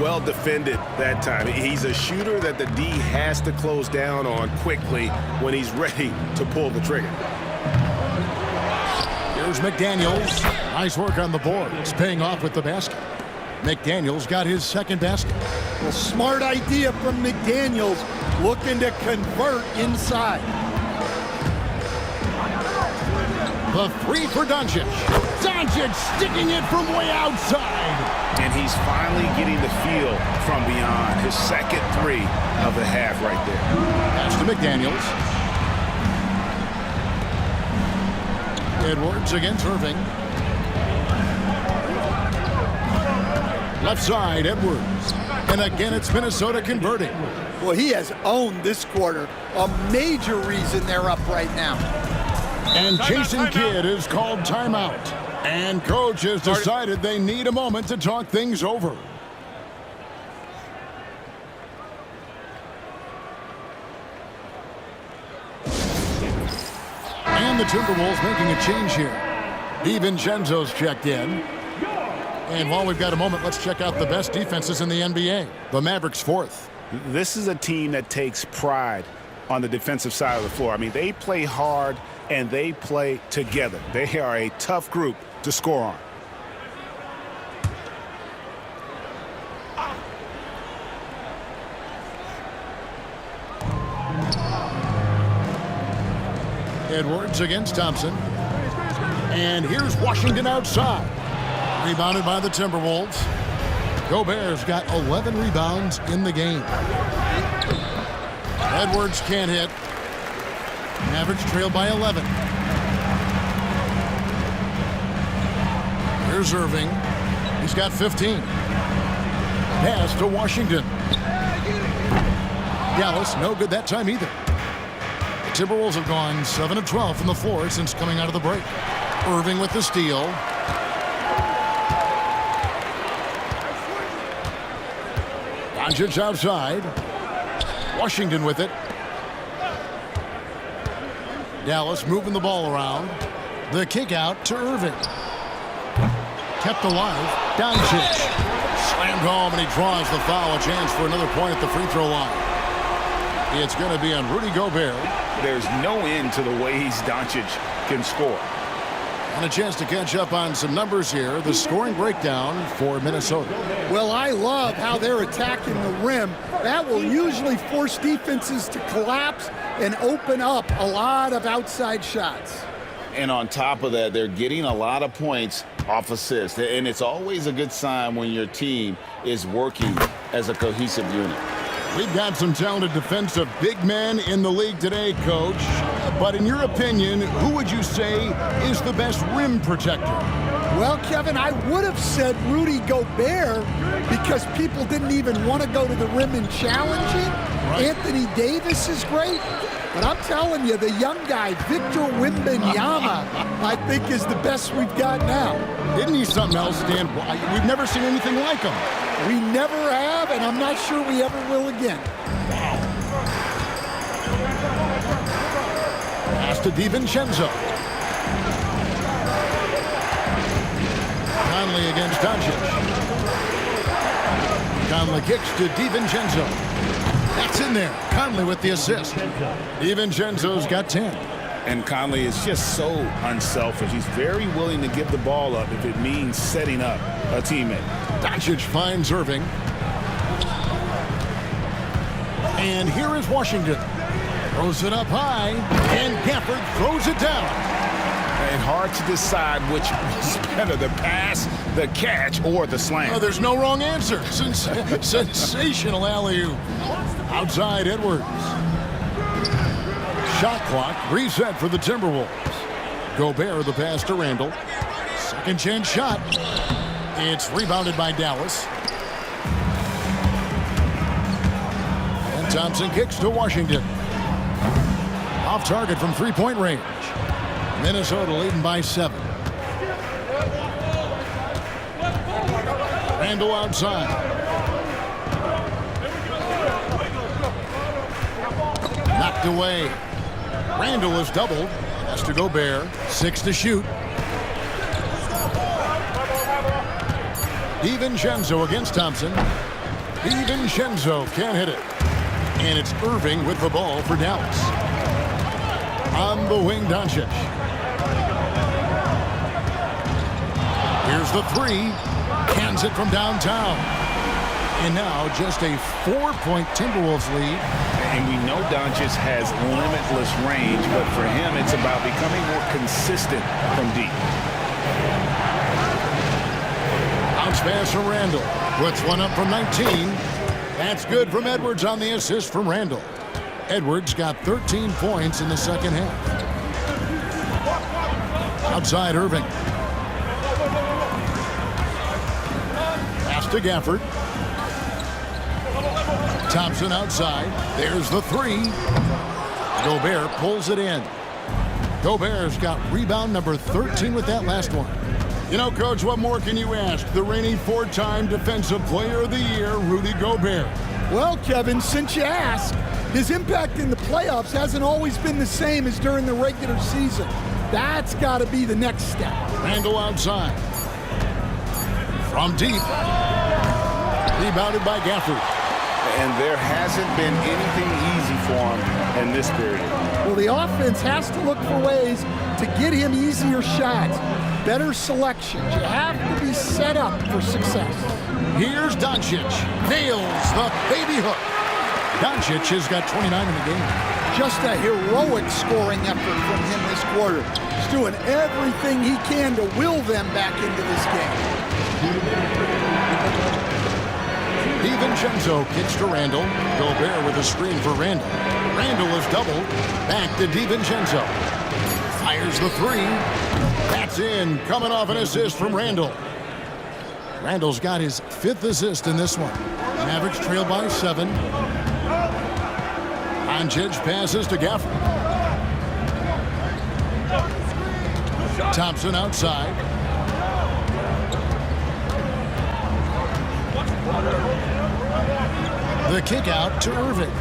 Well defended that time. He's a shooter that the D has to close down on quickly when he's ready to pull the trigger. Here's McDaniels. Nice work on the board. It's paying off with the basket. McDaniels got his second basket. Well, smart idea from McDaniels, looking to convert inside. The three for Doncic. Doncic sticking it from way outside. And he's finally getting the feel from beyond. His second three of the half right there. Pass to McDaniels. Edwards against Irving. Left side, Edwards. And again, it's Minnesota converting. Well, he has owned this quarter. A major reason they're up right now. And Jason Kidd is called timeout. And coach has decided they need a moment to talk things over. And the Timberwolves making a change here. DiVincenzo's checked in. And while we've got a moment, let's check out the best defenses in the NBA. The Mavericks 4th. This is a team that takes pride on the defensive side of the floor. I mean, they play hard and they play together. They are a tough group to score on. Edwards against Thompson. And here's Washington outside. Rebounded by the Timberwolves. Gobert's got 11 rebounds in the game. Edwards can't hit. Mavericks trail by 11. Here's Irving. He's got 15. Pass to Washington. Dallas, no good that time either. The Timberwolves have gone 7 of 12 from the floor since coming out of the break. Irving with the steal. Doncic outside. Washington with it. Dallas moving the ball around. The kick out to Irving. Kept alive. Doncic. Slammed home, and he draws the foul. A chance for another point at the free throw line. It's going to be on Rudy Gobert. There's no end to the ways Doncic can score. And a chance to catch up on some numbers here. The scoring breakdown for Minnesota. Well, I love how they're attacking the rim. That will usually force defenses to collapse and open up a lot of outside shots. And on top of that, they're getting a lot of points off assists. And it's always a good sign when your team is working as a cohesive unit. We've got some talented defensive big men in the league today, Coach. But in your opinion, who would you say is the best rim protector? Well, Kevin, I would have said Rudy Gobert because people didn't even want to go to the rim and challenge him. Right. Anthony Davis is great. But I'm telling you, the young guy, Victor Wembanyama, I think is the best we've got now. Isn't he something else, Dan? We've never seen anything like him. We never have, and I'm not sure we ever will again. Pass to DiVincenzo. Conley against Doncic. Conley kicks to DiVincenzo. That's in there. Conley with the assist. DiVincenzo's got 10. And Conley is just so unselfish. He's very willing to give the ball up if it means setting up a teammate. Doncic finds Irving. And here is Washington. Throws it up high, and Gafford throws it down. And hard to decide which was better, the pass, the catch, or the slam. Oh, there's no wrong answer. Sensational alley-oop. Outside Edwards. Shot clock reset for the Timberwolves. Gobert the pass to Randle. Second chance shot. It's rebounded by Dallas. And Thompson kicks to Washington. Off target from three-point range. Minnesota leading by 7. Randle outside. Knocked away. Randle is doubled. Has to Gobert. 6 to shoot. DiVincenzo against Thompson. DiVincenzo can't hit it. And it's Irving with the ball for Dallas. On the wing, Doncic. Here's the 3. Cans it from downtown. And now just a 4-point Timberwolves lead. And we know Doncic has limitless range, but for him, it's about becoming more consistent from deep. Bounce pass from Randle. Puts one up from 19. That's good from Edwards on the assist from Randle. Edwards got 13 points in the second half. Outside Irving. Pass to Gafford. Thompson outside. There's the 3. Gobert pulls it in. Gobert's got rebound number 13 with that last one. You know, Coach, what more can you ask? The reigning 4-time Defensive Player of the Year, Rudy Gobert. Well, Kevin, since you asked, his impact in the playoffs hasn't always been the same as during the regular season. That's got to be the next step. Randle outside. From deep. Rebounded by Gafford. And there hasn't been anything easy for him in this period. Well, the offense has to look for ways to get him easier shots, better selections. You have to be set up for success. Here's Doncic. Nails the baby hook. Doncic has got 29 in the game. Just a heroic scoring effort from him this quarter. He's doing everything he can to will them back into this game. DiVincenzo kicks to Randle. Gobert with a screen for Randle. Randle is doubled. Back to DiVincenzo. Fires the 3. That's in. Coming off an assist from Randle. Randle's got his 5th assist in this one. Mavericks trail by 7. Doncic passes to Gafford. Thompson outside. The kick out to Irving.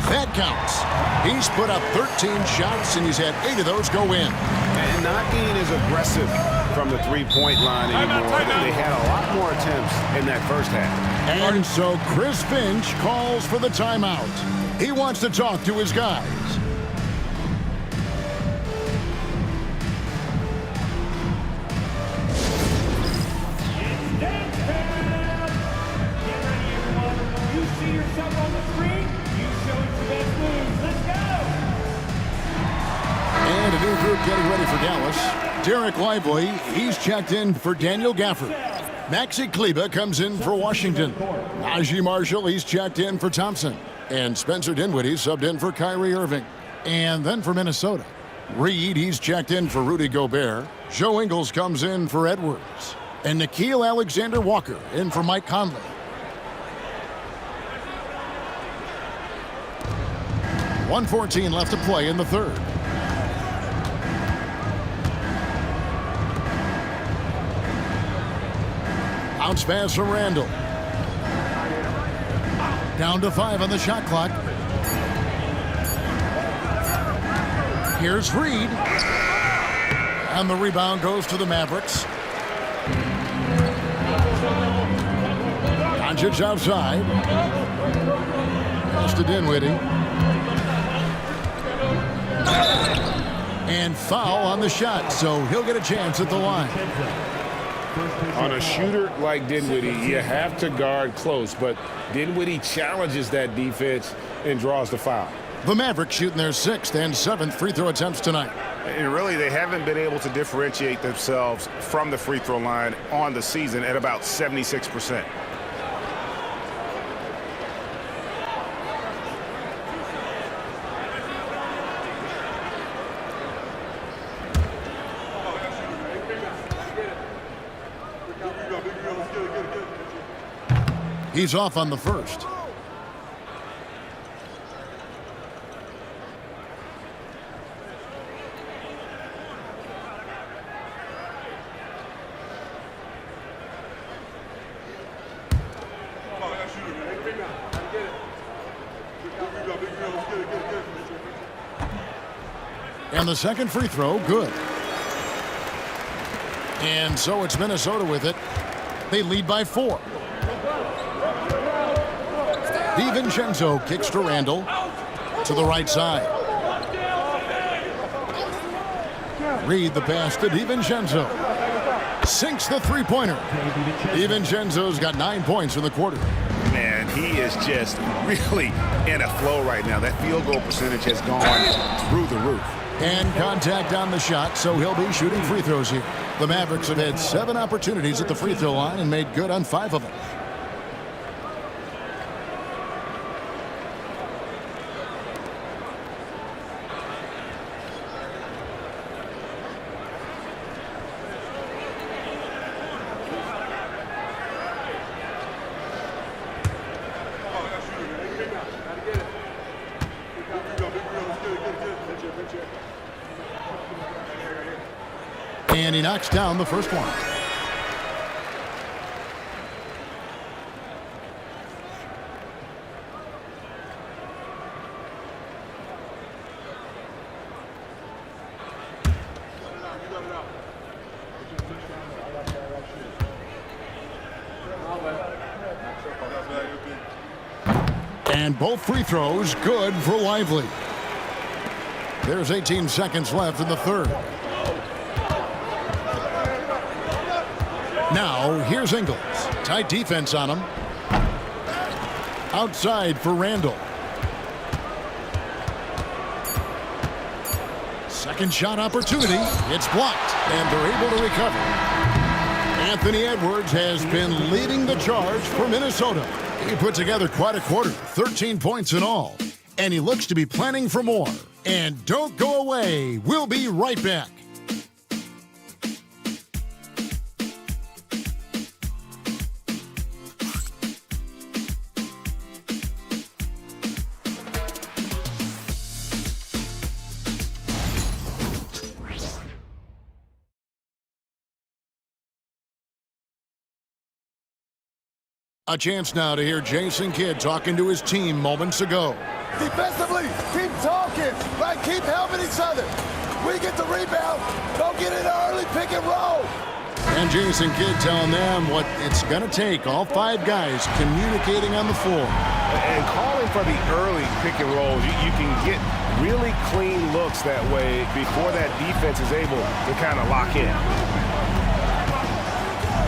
That counts. He's put up 13 shots, and he's had 8 of those go in. And not being as aggressive from the three-point line anymore. They had a lot more attempts in that first half. And so Chris Finch calls for the timeout. He wants to talk to his guys. And a new group getting ready for Dallas. Derek Lively, he's checked in for Daniel Gafford. Maxi Kleber comes in for Washington. Najee Marshall, he's checked in for Thompson. And Spencer Dinwiddie subbed in for Kyrie Irving. And then for Minnesota, Reed, he's checked in for Rudy Gobert. Joe Ingles comes in for Edwards. And Nickeil Alexander-Walker in for Mike Conley. .114 left to play in the third. Bounce pass from Randle. Down to 5 on the shot clock. Here's Reed. And the rebound goes to the Mavericks. Doncic outside. Pass to Dinwiddie. And foul on the shot, so he'll get a chance at the line. On a shooter like Dinwiddie, you have to guard close, but Dinwiddie challenges that defense and draws the foul. The Mavericks shooting their 6th and 7th free throw attempts tonight. And really, they haven't been able to differentiate themselves from the free throw line on the season at about 76%. He's off on the first. And the second free throw, good. And so it's Minnesota with it. They lead by 4. DiVincenzo kicks to Randall to the right side. Reed the pass to DiVincenzo. Sinks the three-pointer. DiVincenzo's got 9 points in the quarter. Man, he is just really in a flow right now. That field goal percentage has gone through the roof. And contact on the shot, so he'll be shooting free throws here. The Mavericks have had 7 opportunities at the free throw line and made good on 5 of them. And he knocks down the first one. And both free throws good for Lively. There's 18 seconds left in the third. Now, here's Ingles. Tight defense on him. Outside for Randall. Second shot opportunity. It's blocked, and they're able to recover. Anthony Edwards has been leading the charge for Minnesota. He put together quite a quarter, 13 points in all. And he looks to be planning for more. And don't go away. We'll be right back. A chance now to hear Jason Kidd talking to his team moments ago. Defensively, keep talking, right? Keep helping each other. We get the rebound, don't get in an early pick and roll. And Jason Kidd telling them what it's going to take, all 5 guys communicating on the floor. And calling for the early pick and rolls, you can get really clean looks that way before that defense is able to kind of lock in.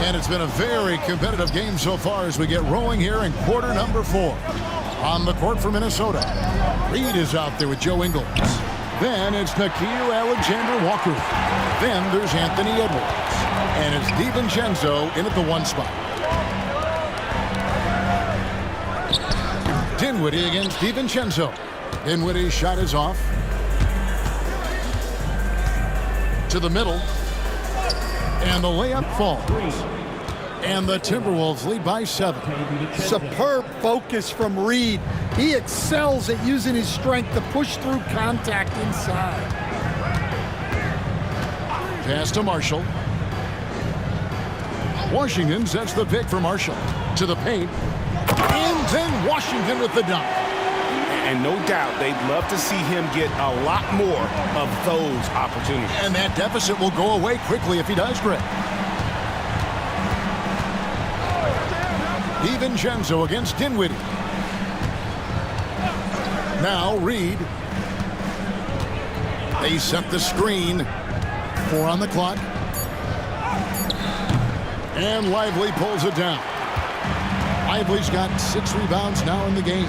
And it's been a very competitive game so far as we get rolling here in quarter number 4. On the court for Minnesota, Reed is out there with Joe Ingles. Then it's Nickeil Alexander-Walker. Then there's Anthony Edwards. And it's DiVincenzo in at the 1 spot. Dinwiddie against DiVincenzo. Dinwiddie's shot is off. To the middle. And the layup falls. And the Timberwolves lead by 7. Superb focus from Reed. He excels at using his strength to push through contact inside. Pass to Marshall. Washington sets the pick for Marshall. To the paint. And then Washington with the dunk. And no doubt they'd love to see him get a lot more of those opportunities. And that deficit will go away quickly if he does, Greg. DiVincenzo against Dinwiddie. Now Reed. They set the screen. 4 on the clock. And Lively pulls it down. Lively's got 6 rebounds now in the game.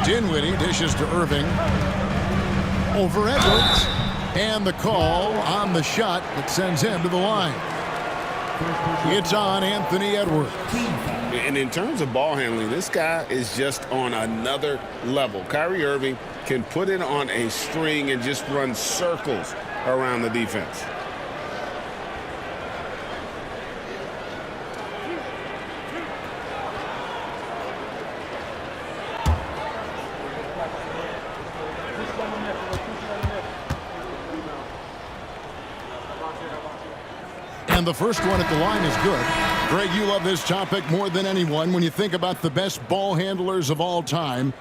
Dinwiddie dishes to Irving. Over Edwards. And the call on the shot that sends him to the line. It's on Anthony Edwards. And in terms of ball handling, this guy is just on another level. Kyrie Irving can put it on a string and just run circles around the defense. And the first one at the line is good. Greg, you love this topic more than anyone. When you think about the best ball handlers of all time,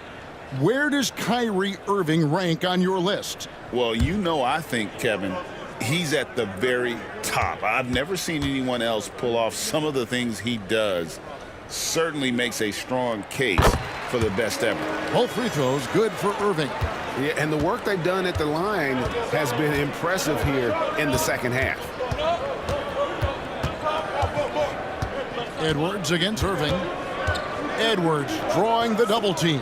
where does Kyrie Irving rank on your list? Well, you know, I think, Kevin, he's at the very top. I've never seen anyone else pull off some of the things he does. Certainly makes a strong case for the best ever. Both free throws good for Irving. Yeah, and the work they've done at the line has been impressive here in the second half. Edwards against Irving. Edwards drawing the double team.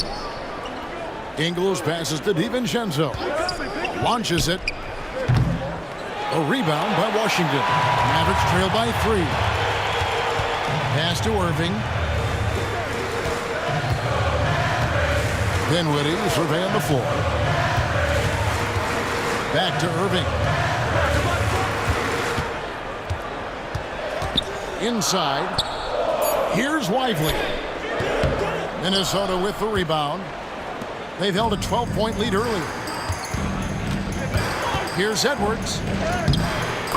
Ingles passes to DiVincenzo. Launches it. A rebound by Washington. Mavericks trail by 3. Pass to Irving. Dinwiddie surveying the floor. Back to Irving. Inside. Here's Lively. Minnesota with the rebound. They've held a 12-point lead earlier. Here's Edwards.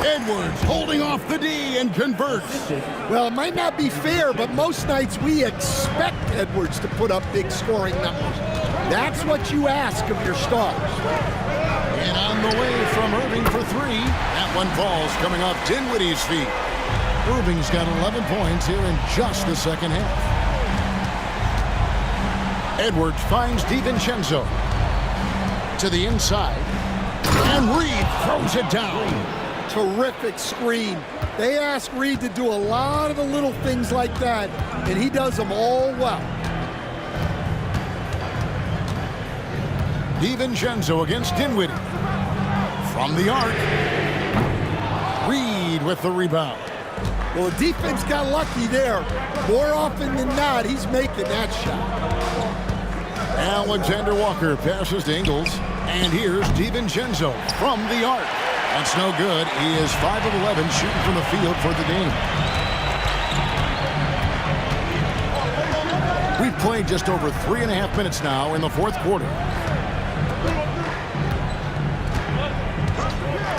Edwards holding off the D and converts. Well, it might not be fair, but most nights we expect Edwards to put up big scoring numbers. That's what you ask of your stars. And on the way from Irving for 3. That one falls coming off Dinwiddie's feet. Irving's got 11 points here in just the second half. Edwards finds DiVincenzo to the inside. And Reed throws it down. Terrific screen. They ask Reed to do a lot of the little things like that, and he does them all well. DiVincenzo against Dinwiddie. From the arc. Reed with the rebound. Well, the defense got lucky there. More often than not, he's making that shot. Alexander Walker passes to Ingles. And here's DiVincenzo from the arc. That's no good. He is 5 of 11 shooting from the field for the game. We've played just over 3.5 minutes now in the fourth quarter.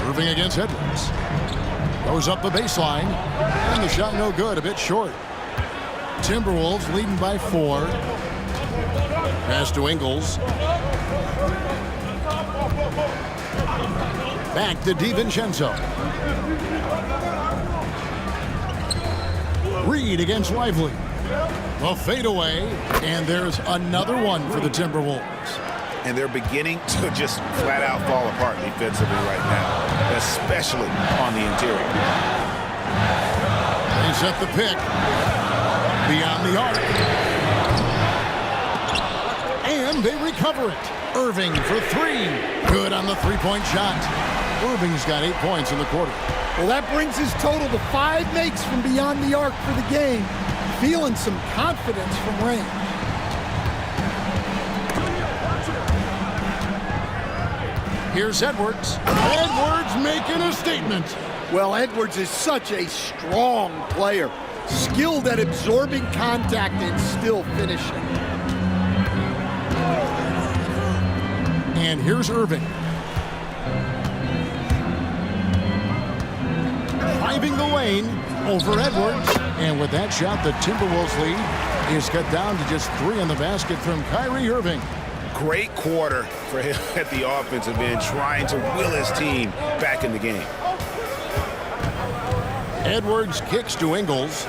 Irving against Edwards. Goes up the baseline. And the shot no good. A bit short. Timberwolves leading by 4. Pass to Ingles. Back to DiVincenzo. Reed against Lively. A fadeaway. And there's another one for the Timberwolves. And they're beginning to just flat out fall apart defensively right now, especially on the interior. They set the pick beyond the arc. And they recover it. Irving for 3. Good on the three-point shot. Irving's got 8 points in the quarter. Well, that brings his total to 5 makes from beyond the arc for the game. Feeling some confidence from range. Here's Edwards. Edwards making a statement. Well, Edwards is such a strong player. Skilled at absorbing contact and still finishing. And here's Irving. Driving the lane over Edwards. And with that shot, the Timberwolves lead is cut down to just 3 in the basket from Kyrie Irving. Great quarter for him at the offensive end, trying to will his team back in the game. Edwards kicks to Ingles.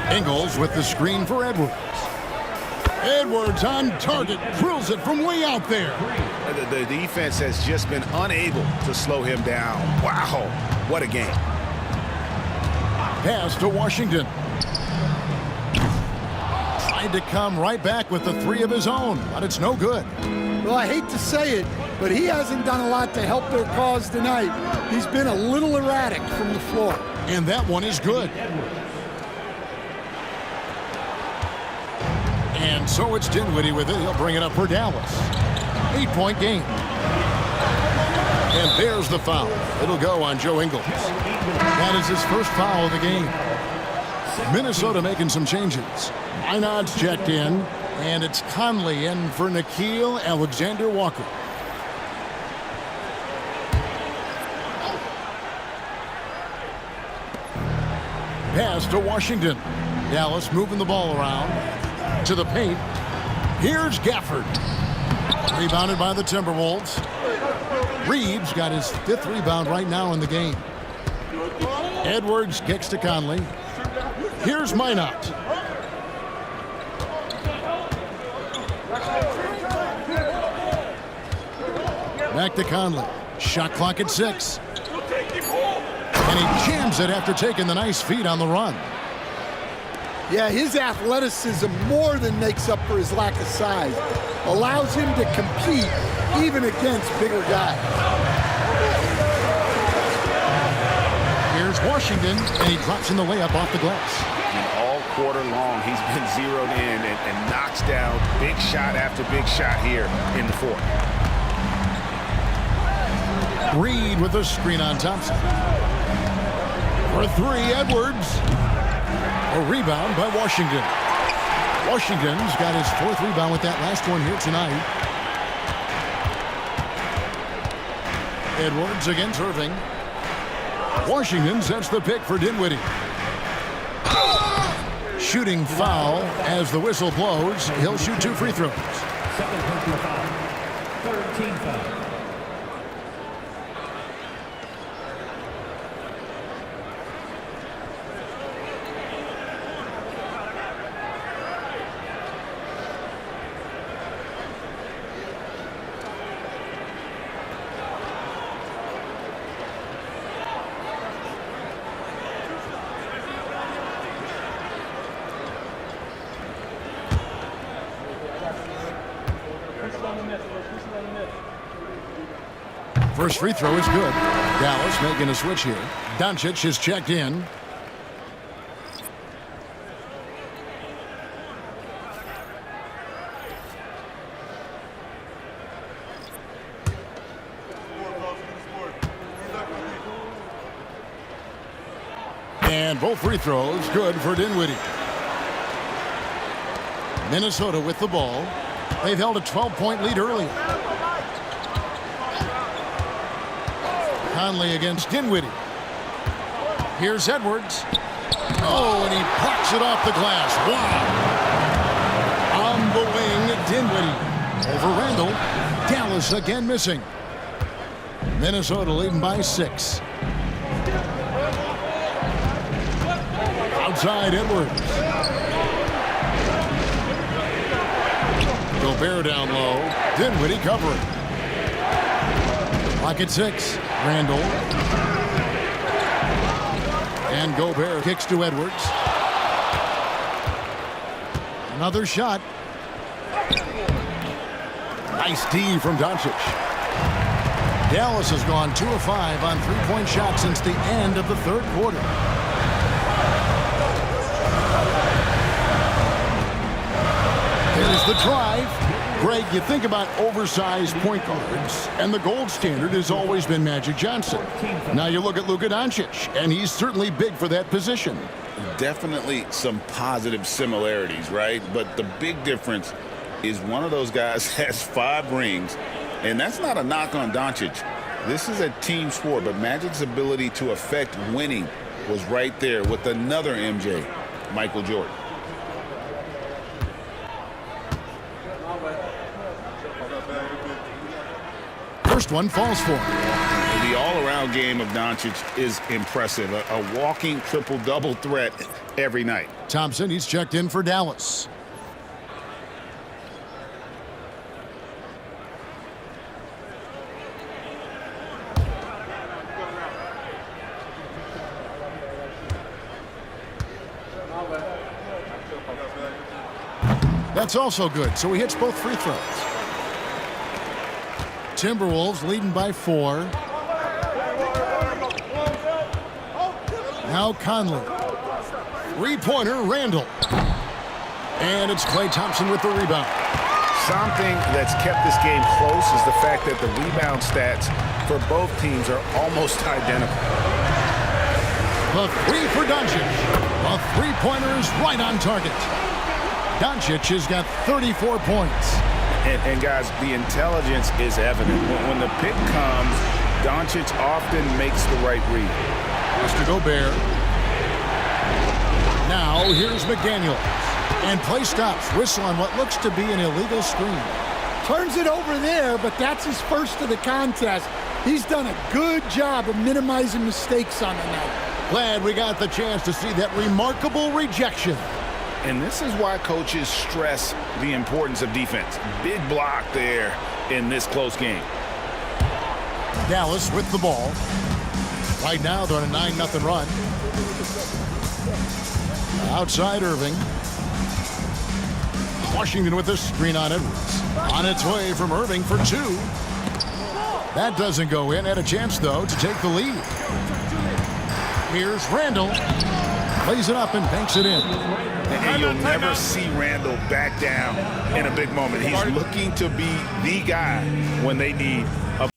Ingles with the screen for Edwards. Edwards on target, drills it from way out there. The defense has just been unable to slow him down. Wow, what a game. Pass to Washington. Tried to come right back with the three of his own, but it's no good. Well, I hate to say it, but he hasn't done a lot to help their cause tonight. He's been a little erratic from the floor. And that one is good. And so it's Dinwiddie with it. He'll bring it up for Dallas. 8-point game. And there's the foul. It'll go on Joe Ingles. That is his first foul of the game. Minnesota making some changes. Minot's checked in, and it's Conley in for Nickeil Alexander-Walker. Pass to Washington. Dallas moving the ball around to the paint. Here's Gafford. Rebounded by the Timberwolves. Reeves got his 5th rebound right now in the game. Edwards kicks to Conley. Here's Minot. Back to Conley. Shot clock at 6. And he jams it after taking the nice feed on the run. Yeah, his athleticism more than makes up for his lack of size. Allows him to compete even against bigger guys. Here's Washington, and he drops in the layup off the glass. And all quarter long, he's been zeroed in and knocks down big shot after big shot here in the fourth. Reed with a screen on Thompson. For 3, Edwards. A rebound by Washington. Washington's got his 4th rebound with that last one here tonight. Edwards against Irving. Washington sets the pick for Dinwiddie. Shooting foul as the whistle blows. He'll shoot 2 free throws. 13 foul. First free throw is good. Dallas making a switch here. Doncic is checked in. And both free throws good for Dinwiddie. Minnesota with the ball. They've held a 12-point lead earlier. Conley against Dinwiddie. Here's Edwards. Oh, and he plucks it off the glass. Wow. On the wing, Dinwiddie. Over Randall. Dallas again missing. Minnesota leading by 6. Outside Edwards. Gobert down low. Dinwiddie covering. Clock at 6. Randall. And Gobert kicks to Edwards. Another shot. Nice D from Doncic. Dallas has gone 2 of 5 on 3-point shots since the end of the 3rd quarter. There's the drive. Greg, you think about oversized point guards, and the gold standard has always been Magic Johnson. Now you look at Luka Doncic, and he's certainly big for that position. Definitely some positive similarities, right? But the big difference is one of those guys has 5 rings, and that's not a knock on Doncic. This is a team sport, but Magic's ability to affect winning was right there with another MJ, Michael Jordan. First one falls for him. The all-around game of Doncic is impressive. A walking triple-double threat every night. Thompson, he's checked in for Dallas. That's also good, so he hits both free throws. Timberwolves leading by 4. Now Conley. Three-pointer, Randall. And it's Klay Thompson with the rebound. Something that's kept this game close is the fact that the rebound stats for both teams are almost identical. The three for Doncic. The three-pointer is right on target. Doncic has got 34 points. And guys, the intelligence is evident. When the pick comes, Doncic often makes the right read. Mr. Gobert. Now here's McDaniel. And play stops. Whistle on what looks to be an illegal screen. Turns it over there, but that's his first of the contest. He's done a good job of minimizing mistakes on the night. Glad we got the chance to see that remarkable rejection. And this is why coaches stress the importance of defense. Big block there in this close game. Dallas with the ball. Right now they're on a 9-0 run. Outside Irving. Washington with a screen on Edwards. On its way from Irving for 2. That doesn't go in. Had a chance, though, to take the lead. Here's Randall. Plays it up and banks it in. And you'll never see Randall back down in a big moment. He's looking to be the guy when they need a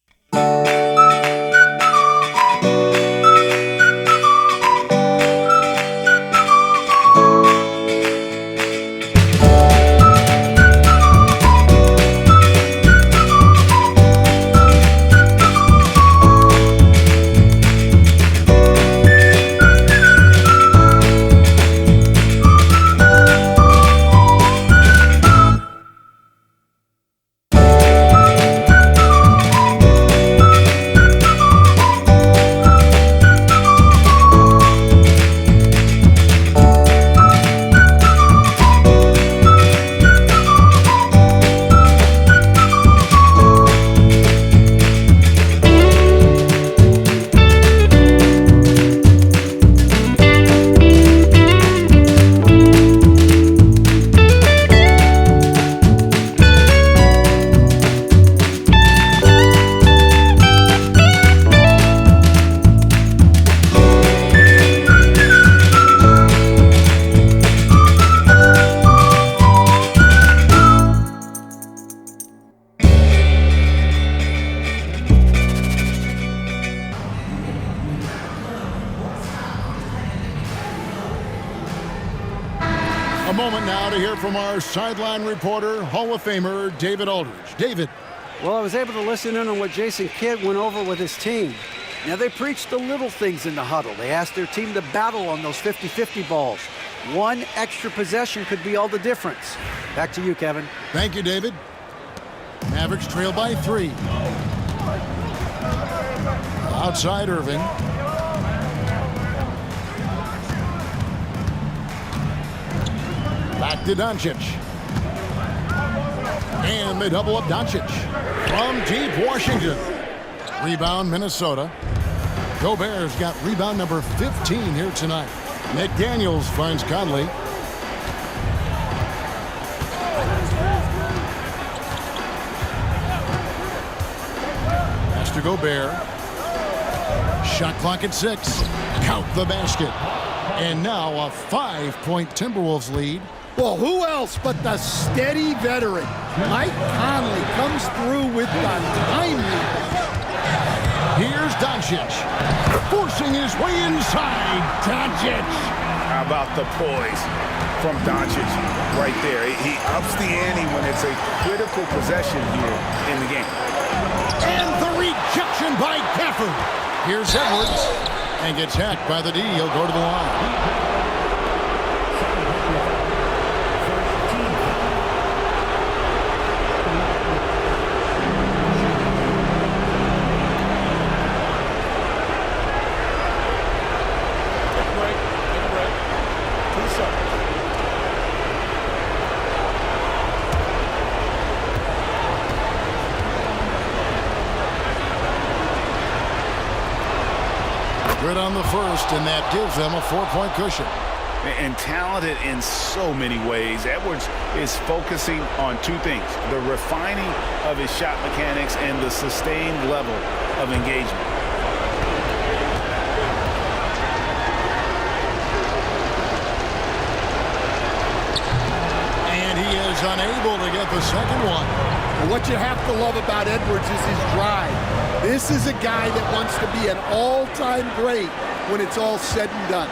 moment now to hear from our sideline reporter, Hall of Famer David Aldridge. David. Well, I was able to listen in on what Jason Kidd went over with his team. Now, they preached the little things in the huddle. They asked their team to battle on those 50-50 balls. One extra possession could be all the difference. Back to you, Kevin. Thank you, David. Mavericks trail by 3. Outside Irving. Back to Doncic. And they double up Doncic. From deep Washington. Rebound Minnesota. Gobert's got rebound number 15 here tonight. McDaniels finds Conley. Pass to Gobert. Shot clock at 6. Count the basket. And now a 5-point Timberwolves lead. Well, who else but the steady veteran? Mike Conley comes through with the timely. Here's Doncic, forcing his way inside. Doncic. How about the poise from Doncic right there? He ups the ante when it's a critical possession here in the game. And the rejection by Gafford. Here's Edwards, and gets hacked by the D. He'll go to the line. Good on the first, and that gives them a 4-point cushion. and talented in so many ways. Edwards is focusing on two things: the refining of his shot mechanics and the sustained level of engagement. And he is unable to get the second one. Well, what you have to love about Edwards is his drive. This is a guy that wants to be an all-time great when it's all said and done.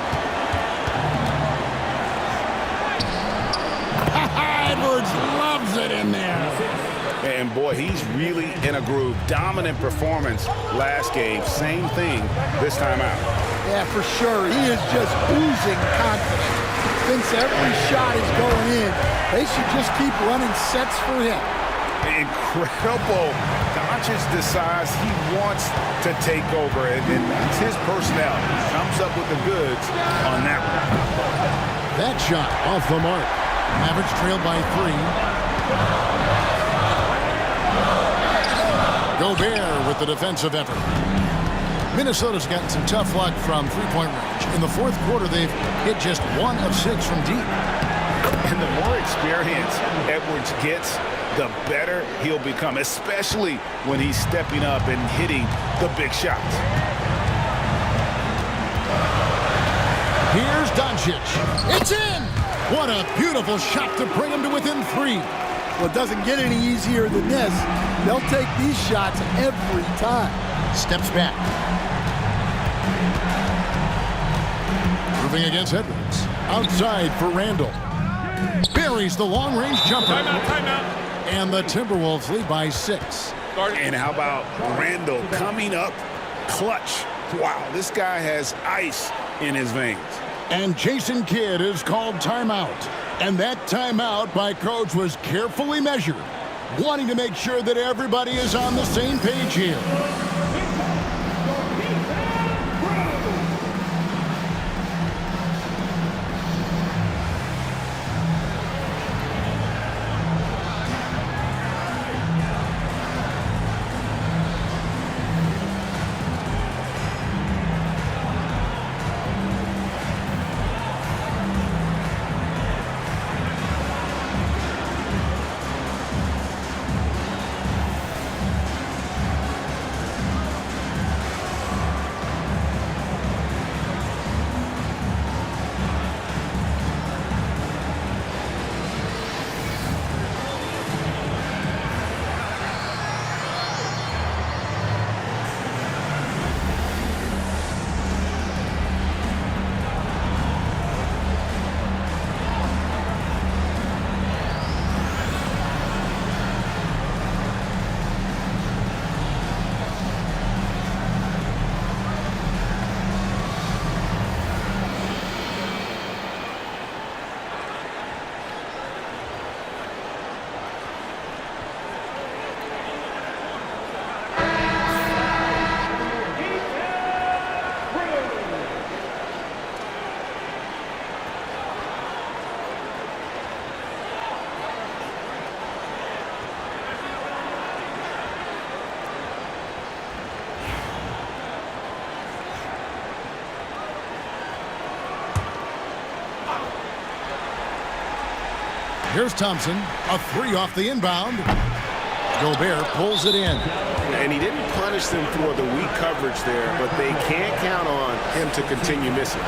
Edwards loves it in there. And boy, he's really in a groove. Dominant performance last game. Same thing this time out. Yeah, for sure. He is just oozing confidence. Thinks every shot is going in. They should just keep running sets for him. Incredible. Doncic decides he wants to take over, and that's his personnel. Comes up with the goods on that one. That shot off the mark. Mavericks trailed by 3. Gobert with the defensive effort. Minnesota's gotten some tough luck from three-point range. In the fourth quarter, they've hit just 1 of 6 from deep. And the more experience Edwards gets, the better he'll become, especially when he's stepping up and hitting the big shots. Here's Doncic. It's in! What a beautiful shot to bring him to within 3. Well, it doesn't get any easier than this. They'll take these shots every time. Steps back. Moving against Edwards. Outside for Randall. Buries the long-range jumper. Timeout. And the Timberwolves lead by 6. And how about Randall coming up clutch? Wow, this guy has ice in his veins. And Jason Kidd is called timeout. And that timeout by coach was carefully measured, wanting to make sure that everybody is on the same page here. Here's Thompson, a 3 off the inbound. Gobert pulls it in. And he didn't punish them for the weak coverage there, but they can't count on him to continue missing.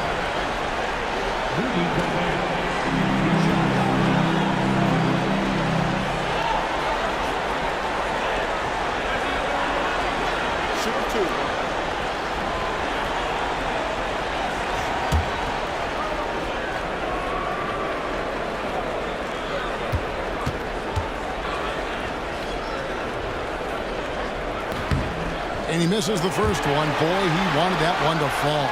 Super 2. And he misses the first one. Boy, he wanted that one to fall.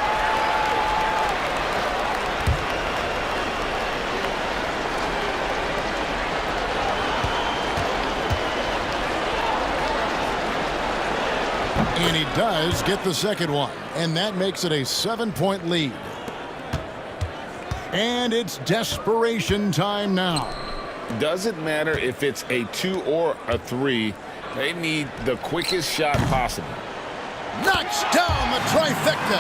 And he does get the second one. And that makes it a 7-point lead. And it's desperation time now. Doesn't matter if it's a 2 or a 3. They need the quickest shot possible. Knocks down the trifecta.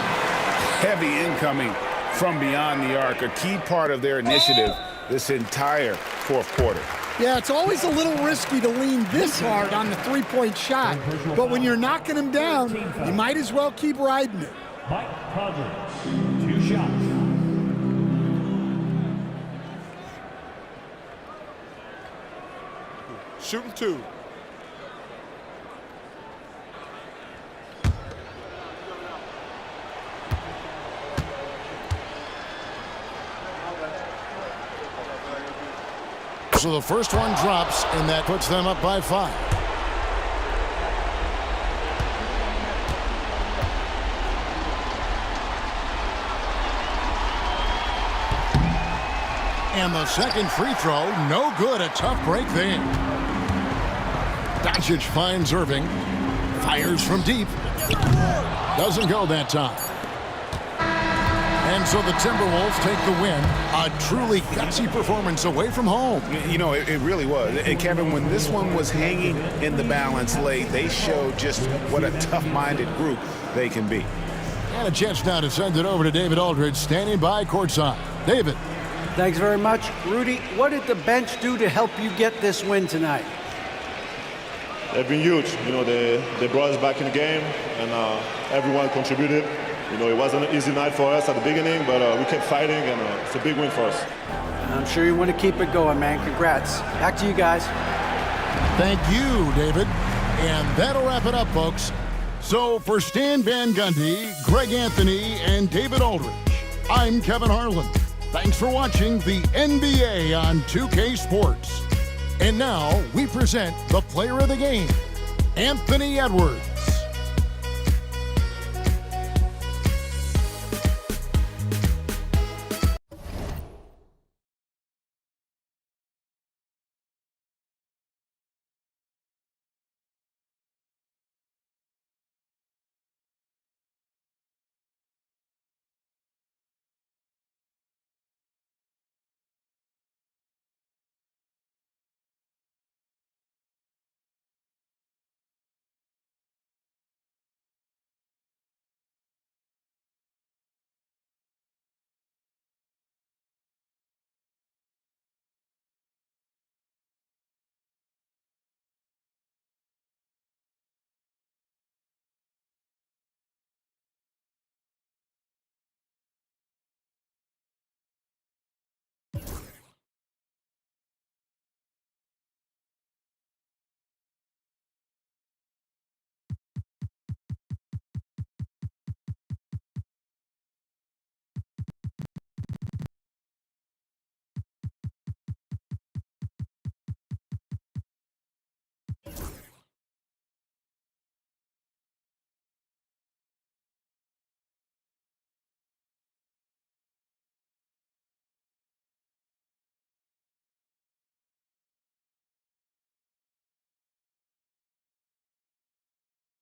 Heavy incoming from beyond the arc, a key part of their initiative this entire fourth quarter. Yeah, it's always a little risky to lean this hard on the three-point shot, but when you're knocking them down, you might as well keep riding it. Mike Cousins, 2 shots. Shooting 2. So the first one drops, and that puts them up by 5. And the second free throw, no good. A tough break there. Doncic finds Irving. Fires from deep. Doesn't go that time. And so the Timberwolves take the win. A truly gutsy performance away from home. You know, it really was. And Kevin, when this one was hanging in the balance late, they showed just what a tough-minded group they can be. And a chance now to send it over to David Aldridge, standing by courtside. David. Thanks very much. Rudy, what did the bench do to help you get this win tonight? They've been huge. You know, they brought us back in the game, and everyone contributed. You know, it wasn't an easy night for us at the beginning, but we kept fighting, and it's a big win for us. I'm sure you want to keep it going, man. Congrats. Back to you guys. Thank you, David. And that'll wrap it up, folks. So for Stan Van Gundy, Greg Anthony, and David Aldridge, I'm Kevin Harlan. Thanks for watching the NBA on 2K Sports. And now we present the player of the game, Anthony Edwards.